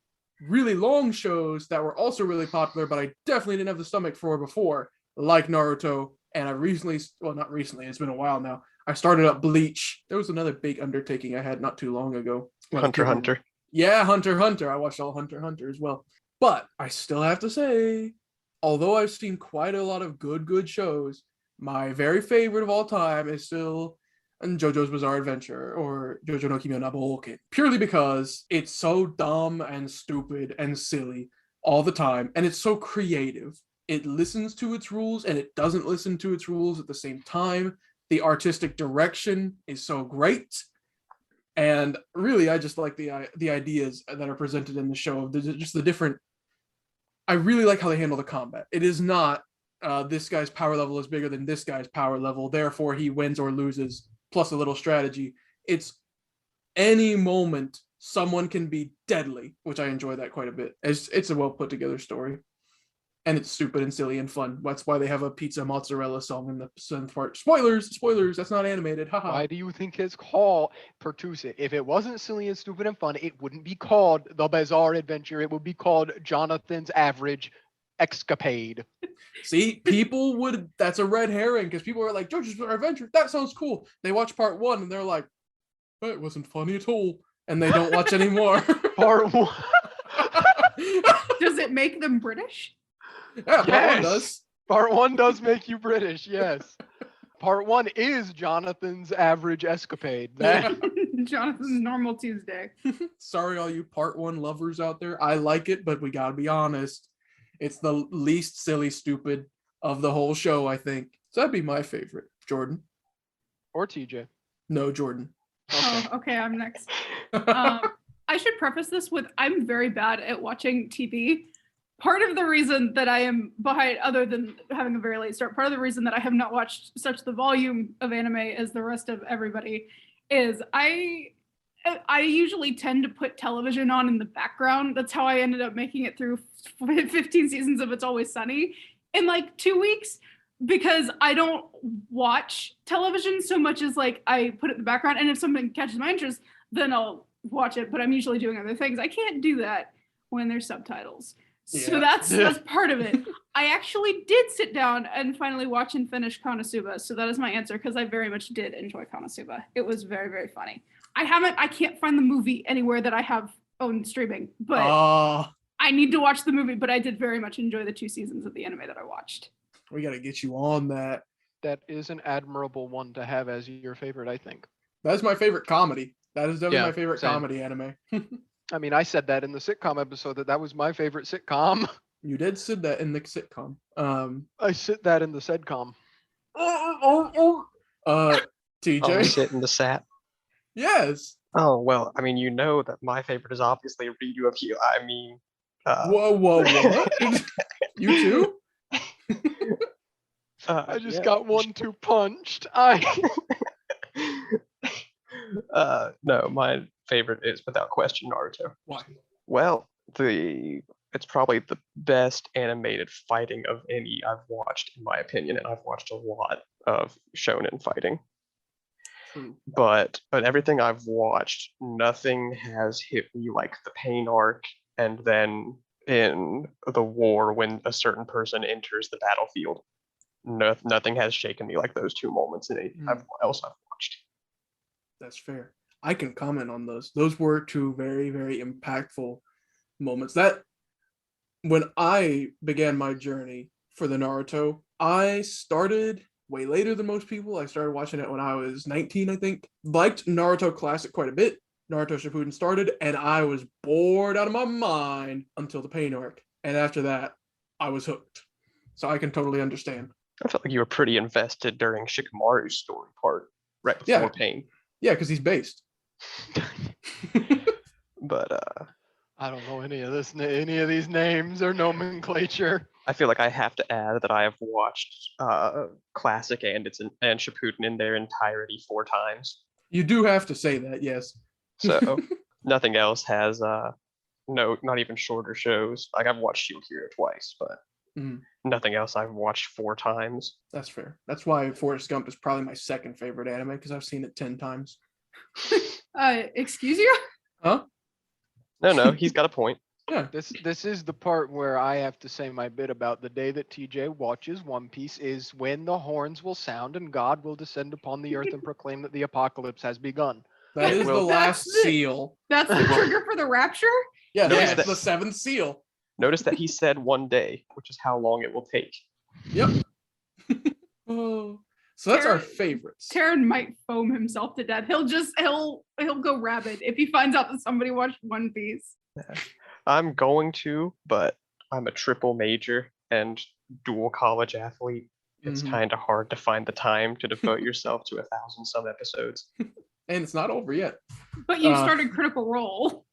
really long shows that were also really popular, but I definitely didn't have the stomach for before, like Naruto. And I recently, well, not recently, it's been a while now, I started up Bleach. There was another big undertaking I had not too long ago. Hunter x Hunter. Yeah, Hunter x Hunter. I watched all Hunter x Hunter as well. But I still have to say, although I've seen quite a lot of good shows, my very favorite of all time is still JoJo's Bizarre Adventure or JoJo no Kimi no Nabouken, purely because it's so dumb and stupid and silly all the time, and it's so creative. It listens to its rules and it doesn't listen to its rules at the same time. The artistic direction is so great. And really, I just like the ideas that are presented in the show, just the different. I really like how they handle the combat. It is not this guy's power level is bigger than this guy's power level, therefore he wins or loses, plus a little strategy. It's any moment someone can be deadly, which I enjoy that quite a bit. It's a well put together story. And it's stupid and silly and fun. That's why they have a pizza mozzarella song in the synth part. Spoilers, that's not animated. Haha. Why do you think it's called Pertusa? If it wasn't silly and stupid and fun, it wouldn't be called The Bizarre Adventure. It would be called Jonathan's Average Escapade. See, that's a red herring, because people are like, JoJo's Bizarre Adventure, that sounds cool. They watch part 1 and they're like, oh, it wasn't funny at all. And they don't watch anymore. Part 1. Does it make them British? Yeah, part 1 does. Part 1 does make you British, yes. Part 1 is Jonathan's Average Escapade. Jonathan's Normal Tuesday. Sorry, all you part 1 lovers out there. I like it, but we gotta be honest. It's the least silly, stupid of the whole show, I think. So that'd be my favorite. Jordan. Or TJ. No, Jordan. Okay, I'm next. I should preface this with I'm very bad at watching TV. Part of the reason that I am behind, other than having a very late start, part of the reason that I have not watched such the volume of anime as the rest of everybody is I usually tend to put television on in the background. That's how I ended up making it through 15 seasons of It's Always Sunny in like 2 weeks, because I don't watch television so much as like I put it in the background, and if something catches my interest, then I'll watch it, but I'm usually doing other things. I can't do that when there's subtitles. So that's part of it. I actually did sit down and finally watch and finish Konosuba. So that is my answer, because I very much did enjoy Konosuba. It was very, very funny. I can't find the movie anywhere that I have owned streaming, but I need to watch the movie. But I did very much enjoy the 2 seasons of the anime that I watched. We got to get you on that. That is an admirable one to have as your favorite, I think. That's my favorite comedy. That is definitely my favorite comedy anime. I mean, I said that in the sitcom episode that was my favorite sitcom. You did say that in the sitcom. I said that in the sedcom. TJ? Oh, sit in the sat? Yes. Oh, well, I mean, you know that my favorite is obviously a redo of you. I mean... Whoa, what? You too? I just got 1-2 punched. No, my favorite is without question Naruto. Why? Well, it's probably the best animated fighting of any I've watched, in my opinion, and I've watched a lot of shonen fighting. But everything I've watched, nothing has hit me like the pain arc, and then in the war when a certain person enters the battlefield. Nothing has shaken me like those 2 moments in anything else I've watched. That's fair. I can comment on those. Those were 2 very, very impactful moments. That when I began my journey for the Naruto, I started way later than most people. I started watching it when I was 19, I think. Liked Naruto Classic quite a bit. Naruto Shippuden started, and I was bored out of my mind until the pain arc. And after that, I was hooked. So I can totally understand. I felt like you were pretty invested during Shikamaru's story part, right before pain. Yeah, because he's based. But I don't know any of these names or nomenclature. I feel like I have to add that I have watched Classic and Shippuden in their entirety 4 times. You do have to say that, yes. So nothing else has not even shorter shows. Like I've watched Shield Hero twice, but Mhm. Nothing else I've watched 4 times. That's fair. That's why Forrest Gump is probably my second favorite anime, because I've seen it 10 times. Excuse you? Huh? No, he's got a point. Yeah. This is the part where I have to say my bit about the day that TJ watches One Piece is when the horns will sound and God will descend upon the earth and proclaim that the apocalypse has begun. That is the last seal. That's the trigger for the rapture? Yeah, Notice that's that- the 7th seal. Notice that he said 1 day, which is how long it will take. Yep. Oh. So that's our favorites. Taryn might foam himself to death. He'll go rabid if he finds out that somebody watched One Piece. I'm going to, but I'm a triple major and dual college athlete. It's Mhm. kind of hard to find the time to devote yourself to 1,000 some episodes. And it's not over yet. But you started Critical Role.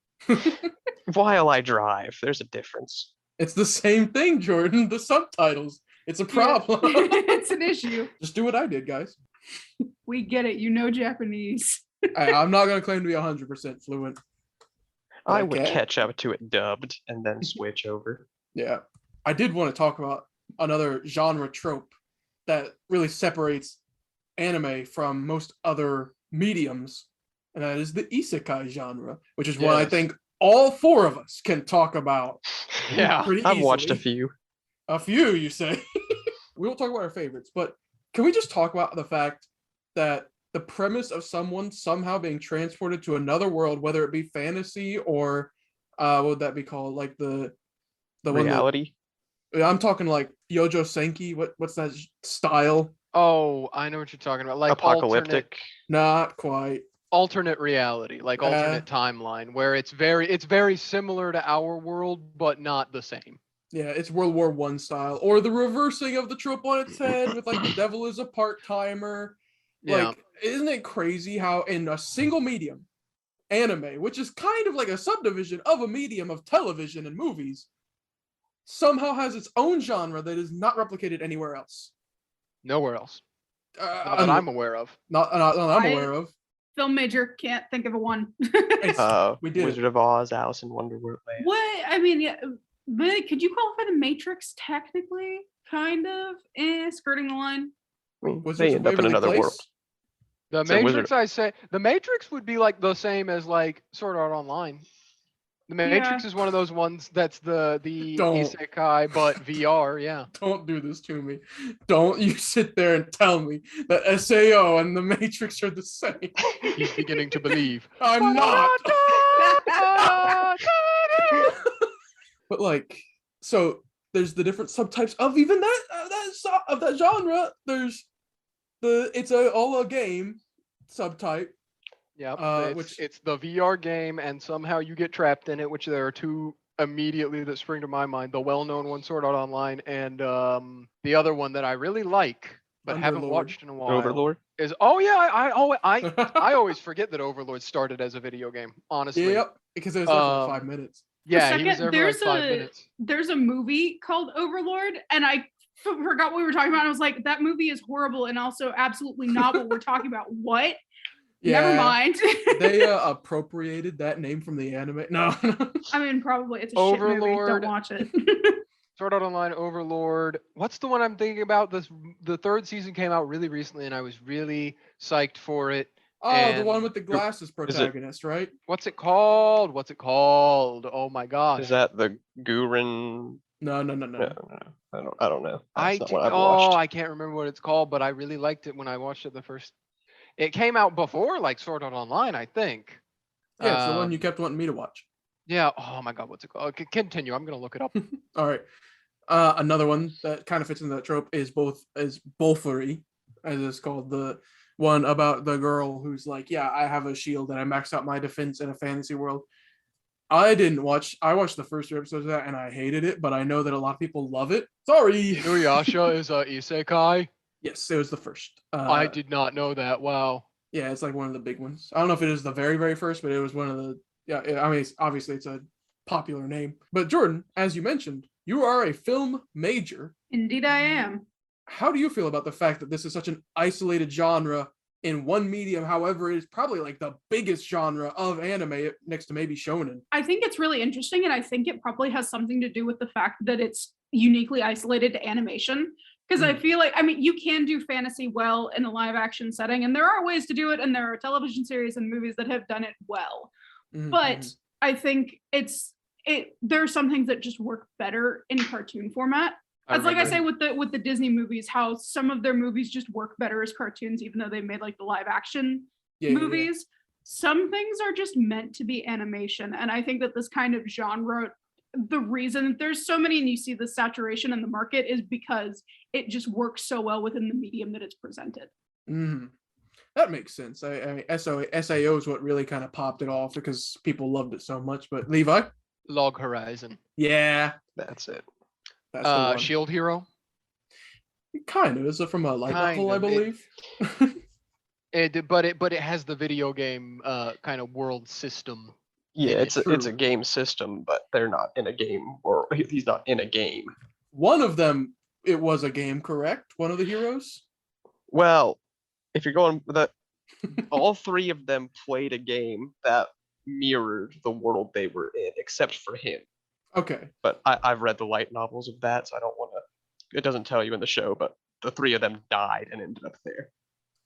While I drive, there's a difference. It's the same thing, Jordan. The subtitles. It's a problem. It's an issue. Just do what I did, guys. We get it. You know Japanese. I'm not going to claim to be 100% fluent. I would Okay. catch up to it dubbed and then switch over. Yeah. I did want to talk about another genre trope that really separates anime from most other mediums, and that is the Isekai genre, which is what I Yes. think all 4 of us can talk about. Yeah. pretty I've watched a easily. few. A few, you say? We won't talk about our favorites, but can we just talk about the fact that the premise of someone somehow being transported to another world, whether it be fantasy or what would that be called? Like the Reality. one that I'm talking like Yojo Senki. What's that style? Oh, I know what you're talking about. Like Apocalyptic. Not quite. alternate reality, like alternate timeline, where it's very similar to our world, but not the same. Yeah, it's World War I style, or the reversing of the trope on its head with like the devil is a part-timer. Yeah. Like, isn't it crazy how in a single medium, anime, which is kind of like a subdivision of a medium of television and movies, somehow has its own genre that is not replicated anywhere else. Nowhere else. Not that I'm aware of. Not I'm aware of. Film major, can't think of a one. We did. Wizard of Oz, Alice in Wonderland. What? I mean, yeah, but could you qualify the Matrix technically? Kind of, skirting the line. I mean, Wizards they of end up in Waverly another Place? world. The So Matrix, I say, the Matrix would be like the same as like Sword Art Online. The Matrix is one of those ones that's the Don't. Isekai, but VR, yeah. Don't do this to me. Don't you sit there and tell me that SAO and the Matrix are the same. He's beginning to believe. I'm not. But like, so there's the different subtypes of even that genre. There's it's all a game subtype. Yeah, it's the VR game, and somehow you get trapped in it, which there are two immediately that spring to my mind. The well-known one, Sword Art Online, and the other one that I really like, but haven't Underlord. watched in a while. Overlord. Is I always forget that Overlord started as a video game, honestly. Yep, because it was there for 5 minutes. Yeah, he was there for like 5 minutes. There's a movie called Overlord, and I forgot what we were talking about. And I was like, that movie is horrible and also absolutely not what we're talking about. What? Yeah, Never mind. They appropriated that name from the anime. No. I mean, probably it's a shit movie. Overlord. Don't watch it. Sword Art Online, Overlord. What's the one I'm thinking about? The third season came out really recently, and I was really psyched for it. Oh, the And- one with the glasses protagonist, right? What's it called? Oh my gosh. Is that the Gurren? No. No. I don't know. That's not what I've watched. I can't remember what it's called, but I really liked it when I watched it the first. It came out before like Sword Art Online, I think. Yeah, it's the one you kept wanting me to watch. Yeah. Oh my God, what's it called? Okay, continue. I'm gonna look it up. All right. Another one that kind of fits in that trope is Bolfery, as it's called, the one about the girl who's like, yeah, I have a shield and I maxed out my defense in a fantasy world. I watched the first 2 episodes of that and I hated it, but I know that a lot of people love it. Sorry. Inuyasha is a isekai. Yes, it was the first. I did not know that. Wow. Yeah, it's like one of the big ones. I don't know if it is the very, very first, but it was one of the. Yeah, I mean, obviously it's a popular name. But Jordan, as you mentioned, you are a film major. Indeed, I am. How do you feel about the fact that this is such an isolated genre in one medium. However, it is probably like the biggest genre of anime next to maybe shonen. I think it's really interesting, and I think it probably has something to do with the fact that it's uniquely isolated to animation. Because I feel like, I mean, you can do fantasy well in a live action setting, and there are ways to do it, and there are television series and movies that have done it well. But I think there are some things that just work better in cartoon format. It's like I say with the Disney movies, how some of their movies just work better as cartoons, even though they made like the live action movies. Yeah. Some things are just meant to be animation. And I think that this kind of genre, the reason that there's so many and you see the saturation in the market is because it just works so well within the medium that it's presented. That makes sense. I mean, SAO is what really kind of popped it off because people loved it so much. But Levi? Log Horizon. Yeah. That's it. That's the one. Shield Hero? Kind of. Is it from a light novel, I believe? But it has the video game kind of world system. Yeah, it's a game system, but they're not in a game, or he's not in a game. One of them, it was a game, correct? One of the heroes? Well, if you're going with that, all three of them played a game that mirrored the world they were in, except for him. Okay. But I've read the light novels of that, so I don't want to... It doesn't tell you in the show, but the three of them died and ended up there.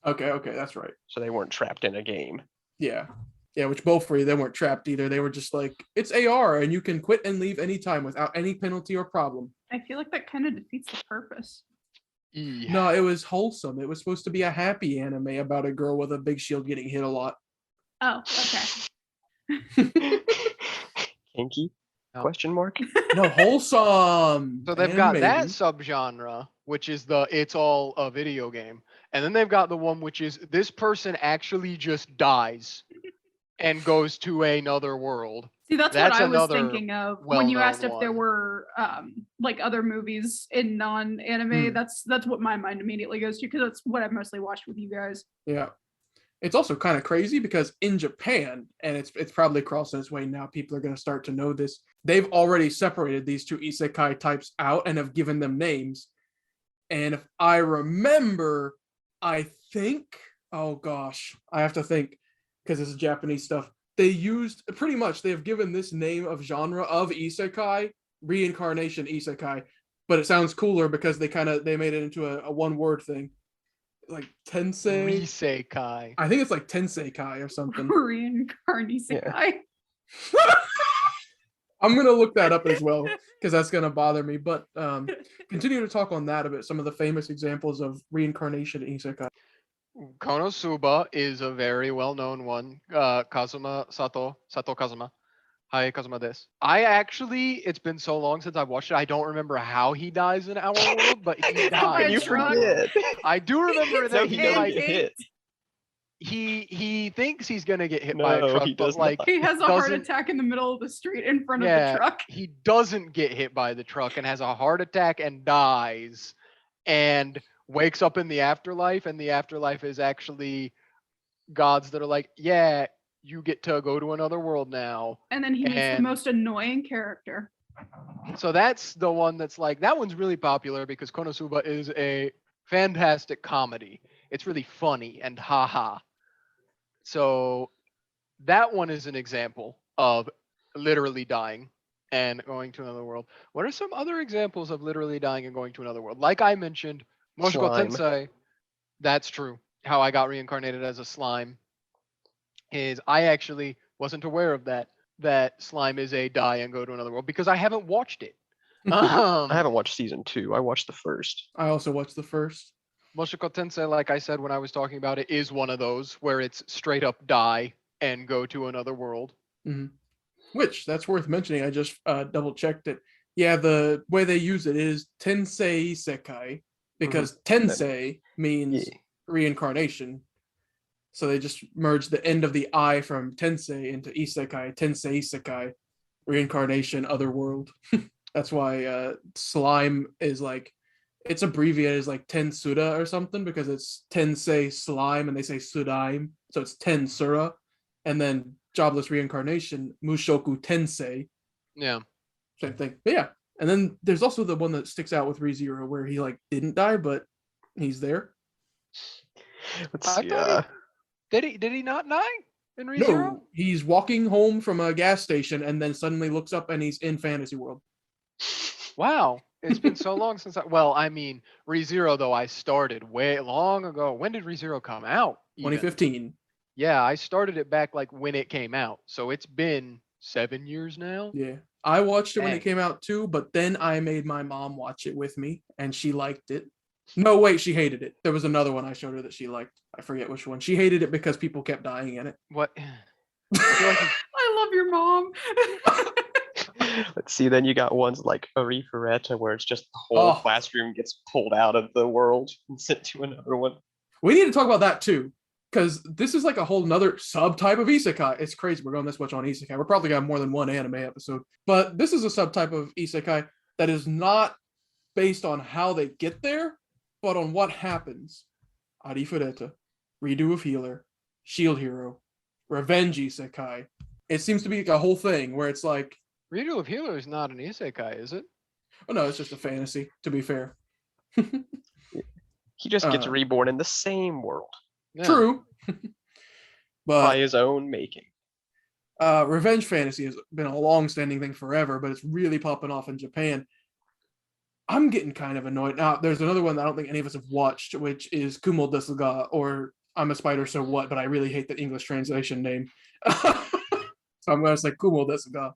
Okay, that's right. So they weren't trapped in a game. Yeah, which both three, they weren't trapped either. They were just like, it's AR, and you can quit and leave anytime without any penalty or problem. I feel like that kind of defeats the purpose. Yeah. No, it was wholesome. It was supposed to be a happy anime about a girl with a big shield getting hit a lot. Oh, okay. Kinky? Question mark? No, wholesome. So they've got that subgenre, which is it's all a video game. And then they've got the one which is this person actually just dies and goes to another world. See, that's what I was thinking of when you asked if there were like other movies in non-anime. That's what my mind immediately goes to, because that's what I've mostly watched with you guys. Yeah. It's also kind of crazy because in Japan, and it's probably crossing its way now, people are going to start to know this, they've already separated these two isekai types out and have given them names. And if I remember, I think, oh gosh, I have to think because this is Japanese stuff. They have given this name of genre of isekai, reincarnation isekai, but it sounds cooler because they made it into a one word thing. Like Tensei. Isekai. I think it's like Tenseikai or something. Reincarnation. Yeah. I'm going to look that up as well because that's going to bother me. But continue to talk on that a bit. Some of the famous examples of reincarnation isekai. Konosuba is a very well-known one. Sato Kazuma. Hi, Kazuma desu. It's been so long since I watched it, I don't remember how he dies in Our World, but he dies. You forget. I do remember that he doesn't get hit. He thinks he's gonna get hit by a truck, but like he has a heart attack in the middle of the street in front of the truck. He doesn't get hit by the truck and has a heart attack and dies and wakes up in the afterlife, and the afterlife is actually gods that are like, yeah, you get to go to another world now. And then he meets the most annoying character. So that's the one that's like, that one's really popular because Konosuba is a fantastic comedy. It's really funny and haha. So that one is an example of literally dying and going to another world. What are some other examples of literally dying and going to another world? Like I mentioned, Moshiko Tensei, that's true. How I got reincarnated as a slime is I actually wasn't aware of that slime is a die and go to another world because I haven't watched it. I haven't watched season 2. I watched the first. I also watched the first. Moshiko Tensei, like I said when I was talking about it, is one of those where it's straight up die and go to another world. Mm-hmm. Which, that's worth mentioning. I just double checked it. Yeah, the way they use it is Tensei Isekai, because Tensei means reincarnation. So they just merged the end of the I from Tensei into Isekai. Tensei Isekai, reincarnation, other world. That's why slime is like, it's abbreviated as like Tensura or something, because it's Tensei slime and they say Sudaim. So it's Tensura. And then jobless reincarnation, Mushoku Tensei. Yeah. Same thing. But yeah. And then there's also the one that sticks out with ReZero where he like didn't die, but he's there. Let's I see. thought did he not die in ReZero? No, he's walking home from a gas station and then suddenly looks up and he's in Fantasy World. Wow. It's been so long since ReZero though I started way long ago. When did ReZero come out? Even? 2015. Yeah, I started it back like when it came out. So it's been 7 years now. Yeah. I watched it when it Dang. came out too, but then I made my mom watch it with me and she liked it. No, wait, she hated it. There was another one I showed her that she liked. I forget which one. She hated it because people kept dying in it. What? I feel like I love your mom. Let's see. Then you got ones like Arifureta, where it's just the whole classroom gets pulled out of the world and sent to another one. We need to talk about that too, because this is like a whole nother subtype of isekai. It's crazy we're going this much on isekai. We're probably got more than one anime episode, but this is a subtype of isekai that is not based on how they get there, but on what happens. Arifureta, Redo of Healer, Shield Hero, Revenge Isekai. It seems to be like a whole thing where it's like Redo of Healer is not an isekai, is it? oh no, it's just a fantasy, to be fair. He just gets reborn in the same world. Yeah. True. By But his own making. revenge fantasy has been a long-standing thing forever, but it's really popping off in Japan. I'm getting kind of annoyed. Now, there's another one that I don't think any of us have watched, which is Kumo desu ga, or I'm a Spider, so what, but I really hate the English translation name. So I'm going to say Kumo desu ga.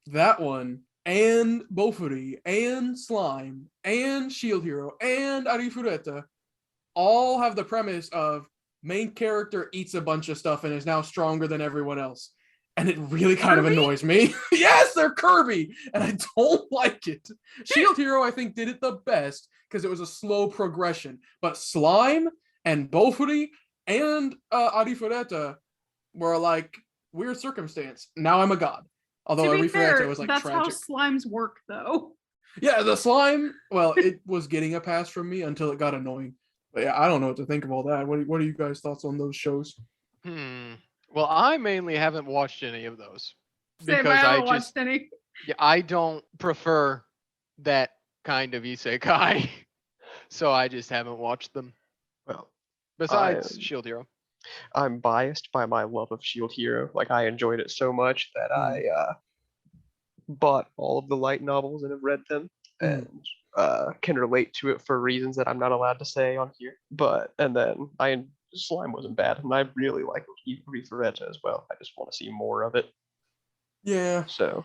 That one, and Bofuri, and Slime, and Shield Hero, and Arifureta all have the premise of main character eats a bunch of stuff and is now stronger than everyone else. And it really kind of annoys me. Yes, they're Kirby, and I don't like it. Shield Hero, I think, did it the best because it was a slow progression. But Slime and Bofuri and Arifureta were like weird circumstance. Now I'm a god. Although To be fair, Arifureta was like that's tragic. how slimes work, though. Yeah, the slime, well, it was getting a pass from me until it got annoying. But yeah, I don't know what to think of all that. What are you guys' thoughts on those shows? Well, I mainly haven't watched any of those Same, I haven't watched any. Yeah, I don't prefer that kind of isekai, so I just haven't watched them. Well, Besides Shield Hero. I'm biased by my love of Shield Hero. Like, I enjoyed it so much that I bought all of the light novels and have read them and can relate to it for reasons that I'm not allowed to say on here. And then Slime wasn't bad, and I really like Arifureta as well. I just want to see more of it. Yeah. So.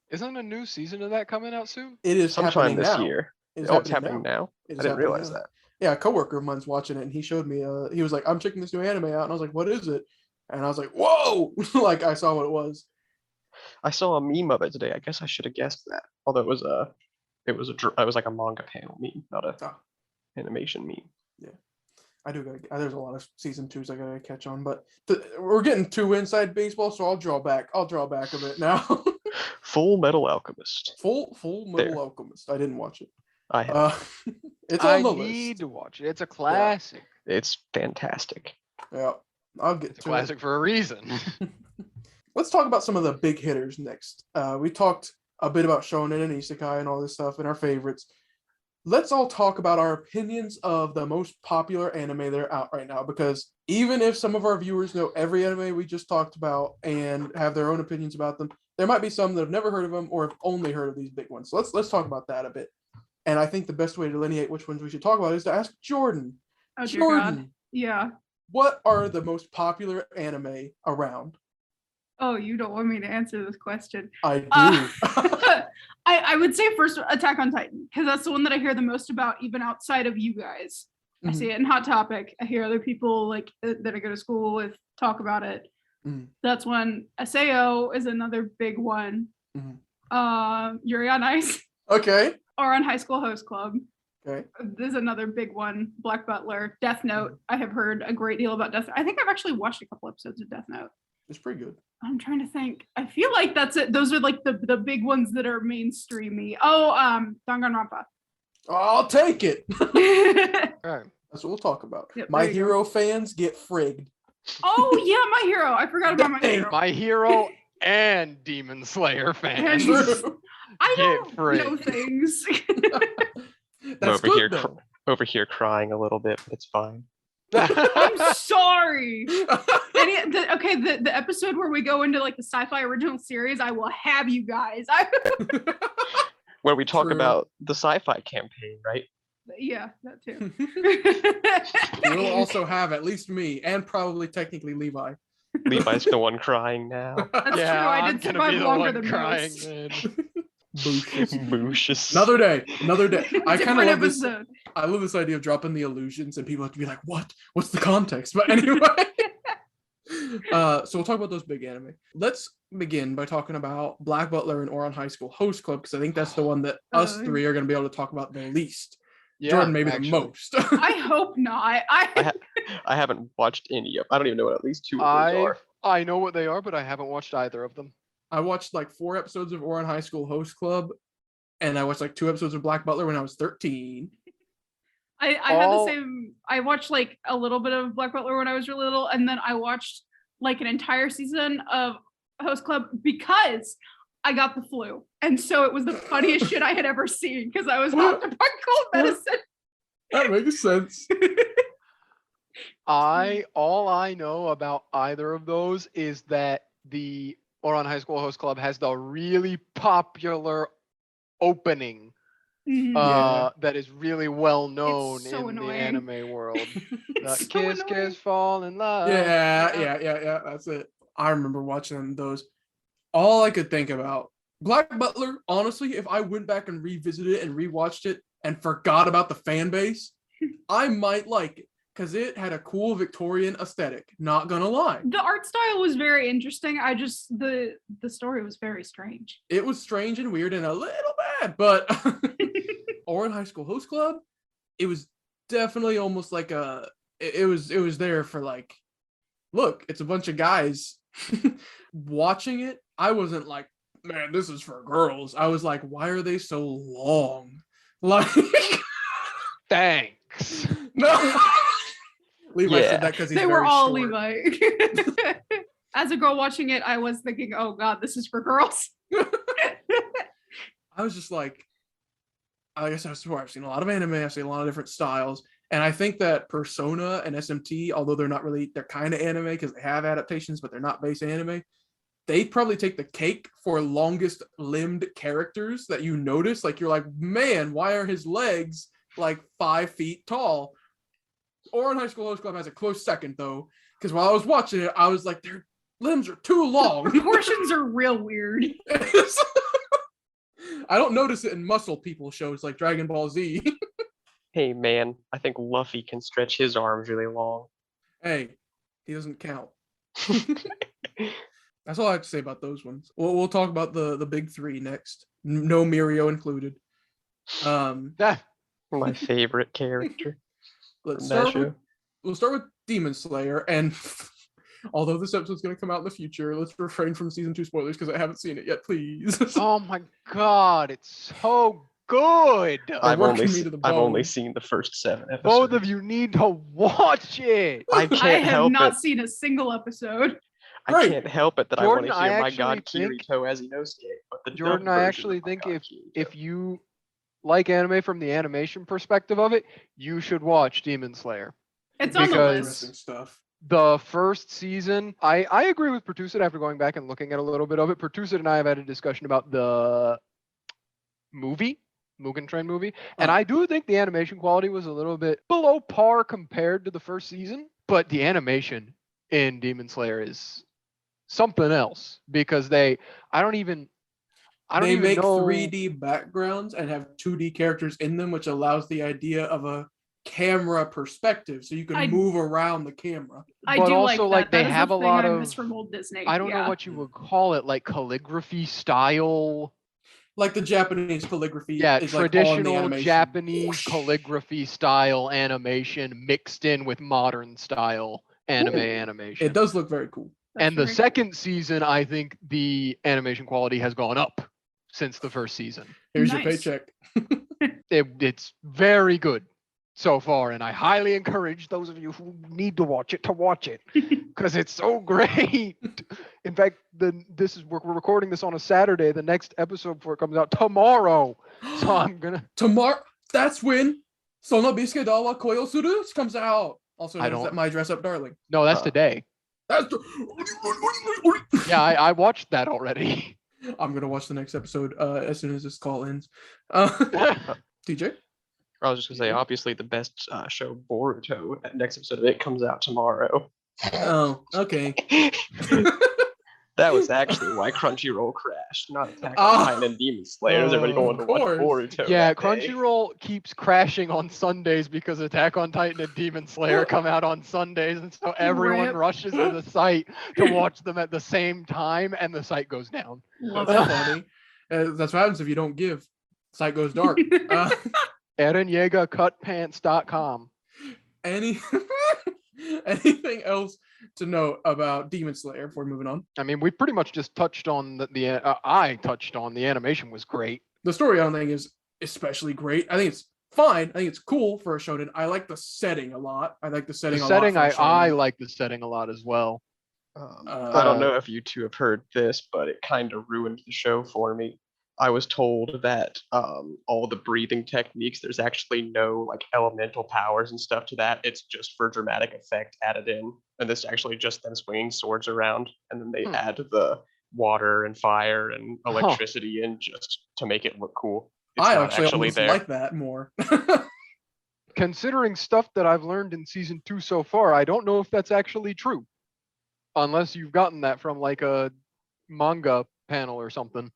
Isn't a new season of that coming out soon? It is sometime this now. year. It's happening now? I didn't realize that. Yeah, a coworker of mine's watching it, and he showed me. He was like, "I'm checking this new anime out," and I was like, "What is it?" And I was like, "Whoa!" Like I saw what it was. I saw a meme of it today. I guess I should have guessed that. Although it was like a manga panel meme, not a animation meme. Yeah, I do. There's a lot of season 2s I gotta catch on, but we're getting too inside baseball, so I'll draw back a bit now. Full Metal Alchemist. Full Metal Alchemist. I didn't watch it. I have. It's on the I list. need to watch it. It's a classic. Yeah. It's fantastic. Yeah, I'll get It's a to classic for a reason. Let's talk about some of the big hitters next. We talked a bit about shonen and isekai and all this stuff and our favorites. Let's all talk about our opinions of the most popular anime that are out right now, because even if some of our viewers know every anime we just talked about and have their own opinions about them, there might be some that have never heard of them or have only heard of these big ones. So let's talk about that a bit. And I think the best way to delineate which ones we should talk about is to ask Jordan. Oh, dear Jordan, God. Yeah. what are the most popular anime around? Oh, you don't want me to answer this question. I do. I would say first Attack on Titan, because that's the one that I hear the most about, even outside of you guys. I see it in Hot Topic. I hear other people like that I go to school with talk about it. That's one. SAO is another big one. Yuri on Ice. Okay. Or on High School Host Club. Okay. There's another big one. Black Butler. Death Note. I have heard a great deal about Death Note. I think I've actually watched a couple episodes of Death Note. It's pretty good. I'm trying to think. I feel like that's it. Those are like the big ones that are mainstreamy. Oh, Danganronpa. I'll take it. Right. That's what we'll talk about. Yep, My there you Hero fans get frigged. Oh yeah, My Hero. I forgot about My Hero. My Hero and Demon Slayer fans. True. I Get don't know things. That's over good here, though. over here crying a little bit, but it's fine. I'm sorry. The episode where we go into like the sci-fi original series, I will have you guys. Where we talk about the sci-fi campaign, right? Yeah, that too. We'll also have at least me and probably technically Levi. Levi's the one crying now. That's true. I did survive longer than crying, most. man. Boocious. Another day. I kind of love this. Episode. I love this idea of dropping the illusions, and people have to be like, "What? What's the context?" But anyway, so we'll talk about those big anime. Let's begin by talking about Black Butler and Ouran High School Host Club, because I think that's the one that us three are going to be able to talk about the least. Yeah, Jordan, maybe the most. I hope not. I haven't watched any of. I don't even know what at least two of those are. I know what they are, but I haven't watched either of them. I watched like 4 episodes of Ouran High School Host Club, and I watched like 2 episodes of Black Butler when I was 13. I had the same. I watched like a little bit of Black Butler when I was really little, and then I watched like an entire season of Host Club because I got the flu, and so it was the funniest shit I had ever seen because I was hooked upon cold medicine. That makes sense. All I know about either of those is that the Ouran High School Host Club has the really popular opening that is really well known so in annoying. the anime world. So Kiss, annoying. kiss, fall in love. Yeah. That's it. I remember watching those. All I could think about Black Butler. Honestly, if I went back and revisited it and rewatched it and forgot about the fan base, I might like it. Because it had a cool Victorian aesthetic, not gonna lie. The art style was very interesting. The story was very strange. It was strange and weird and a little bad, but Ouran High School Host Club, it was definitely almost like it was there for like, look, it's a bunch of guys watching it. I wasn't like, man, this is for girls. I was like, why are they so long? Like, Thanks. no. Levi said that because he's They very were all short. Levi. As a girl watching it, I was thinking, oh God, this is for girls. I was just like I guess I've seen a lot of anime, I've seen a lot of different styles, and I think that Persona and SMT, although they're kind of anime because they have adaptations, but they're not base anime, they probably take the cake for longest limbed characters that you notice. Like, you're like, man, why are his legs like 5 feet tall? Ouran High School Host Club has a close second, though, because while I was watching it, I was like, their limbs are too long. Proportions are real weird. I don't notice it in muscle people shows like Dragon Ball Z. Hey, man, I think Luffy can stretch his arms really long. Hey, he doesn't count. That's all I have to say about those ones. We'll talk about the big 3 next. No Mirio included. My favorite character. We'll start with Demon Slayer, and although this episode's going to come out in the future, let's refrain from season 2 spoilers because I haven't seen it yet, please. Oh my God, it's so good. I've only seen the first 7 episodes. Both of you need to watch it. I have not seen a single episode. I can't help it that Jordan, I want to hear my God think- Kirito as Inosuke. But the Jordan, dubbed I version actually of my think God Kirito. if you like anime from the animation perspective of it, you should watch Demon Slayer. It's on the Because- list. Interesting stuff. The first season, I agree with Pertusit after going back and looking at a little bit of it. Pertusit and I have had a discussion about the movie, Mugen Train movie, and I do think the animation quality was a little bit below par compared to the first season, but the animation in Demon Slayer is something else because I don't even make know 3D backgrounds and have 2D characters in them, which allows the idea of a camera perspective, so you can move around the camera. I But do also, like that. they That is have the a thing lot I of- miss from old Disney. I don't know what you would call it, like calligraphy style. Like the Japanese calligraphy. Yeah, is like all in the traditional animation. Japanese Whoosh. calligraphy style animation mixed in with modern style animation. It does look very cool. And the second season, I think the animation quality has gone up since the first season. Here's your Nice. paycheck. It's very good so far, and I highly encourage those of you who need to watch it because it's so great. In fact, we're recording this on a Saturday. The next episode before it comes out tomorrow, so I'm gonna. Tomorrow, that's when Sono Bisque Dawa Koyo Suru comes out. Also I known as don't- that My Dress Up Darling. No, that's today. That's Yeah, I watched that already. I'm gonna watch the next episode as soon as this call ends. TJ? I was just gonna say, obviously the best show, Boruto. Next episode of it comes out tomorrow. Oh, okay. That was actually why Crunchyroll crashed, not Attack Oh. on Titan and Demon Slayers. Everybody going to Of watch course. Boruto. Yeah, that day. Crunchyroll keeps crashing on Sundays because Attack on Titan and Demon Slayer come out on Sundays, and so everyone Rip. rushes to the site to watch them at the same time, and the site goes down. Love That's it. funny. That's what happens if you don't give. Site goes dark. ErenYegaCutPants.com. Anything else to note about Demon Slayer before moving on? I mean, we pretty much just touched on I touched on the animation was great. The story, I don't think, is especially great. I think it's fine. I think it's cool for a shonen. I like the setting a lot. I like the setting The a setting, lot. I like the setting a lot as well. I don't know if you two have heard this, but it kind of ruined the show for me. I was told that all the breathing techniques, there's actually no like elemental powers and stuff to that. It's just for dramatic effect added in. And this is actually just them swinging swords around. And then they add the water and fire and electricity in just to make it look cool. It's I not actually almost there. like that more. Considering stuff that I've learned in season 2 so far, I don't know if that's actually true. Unless you've gotten that from like a manga panel or something.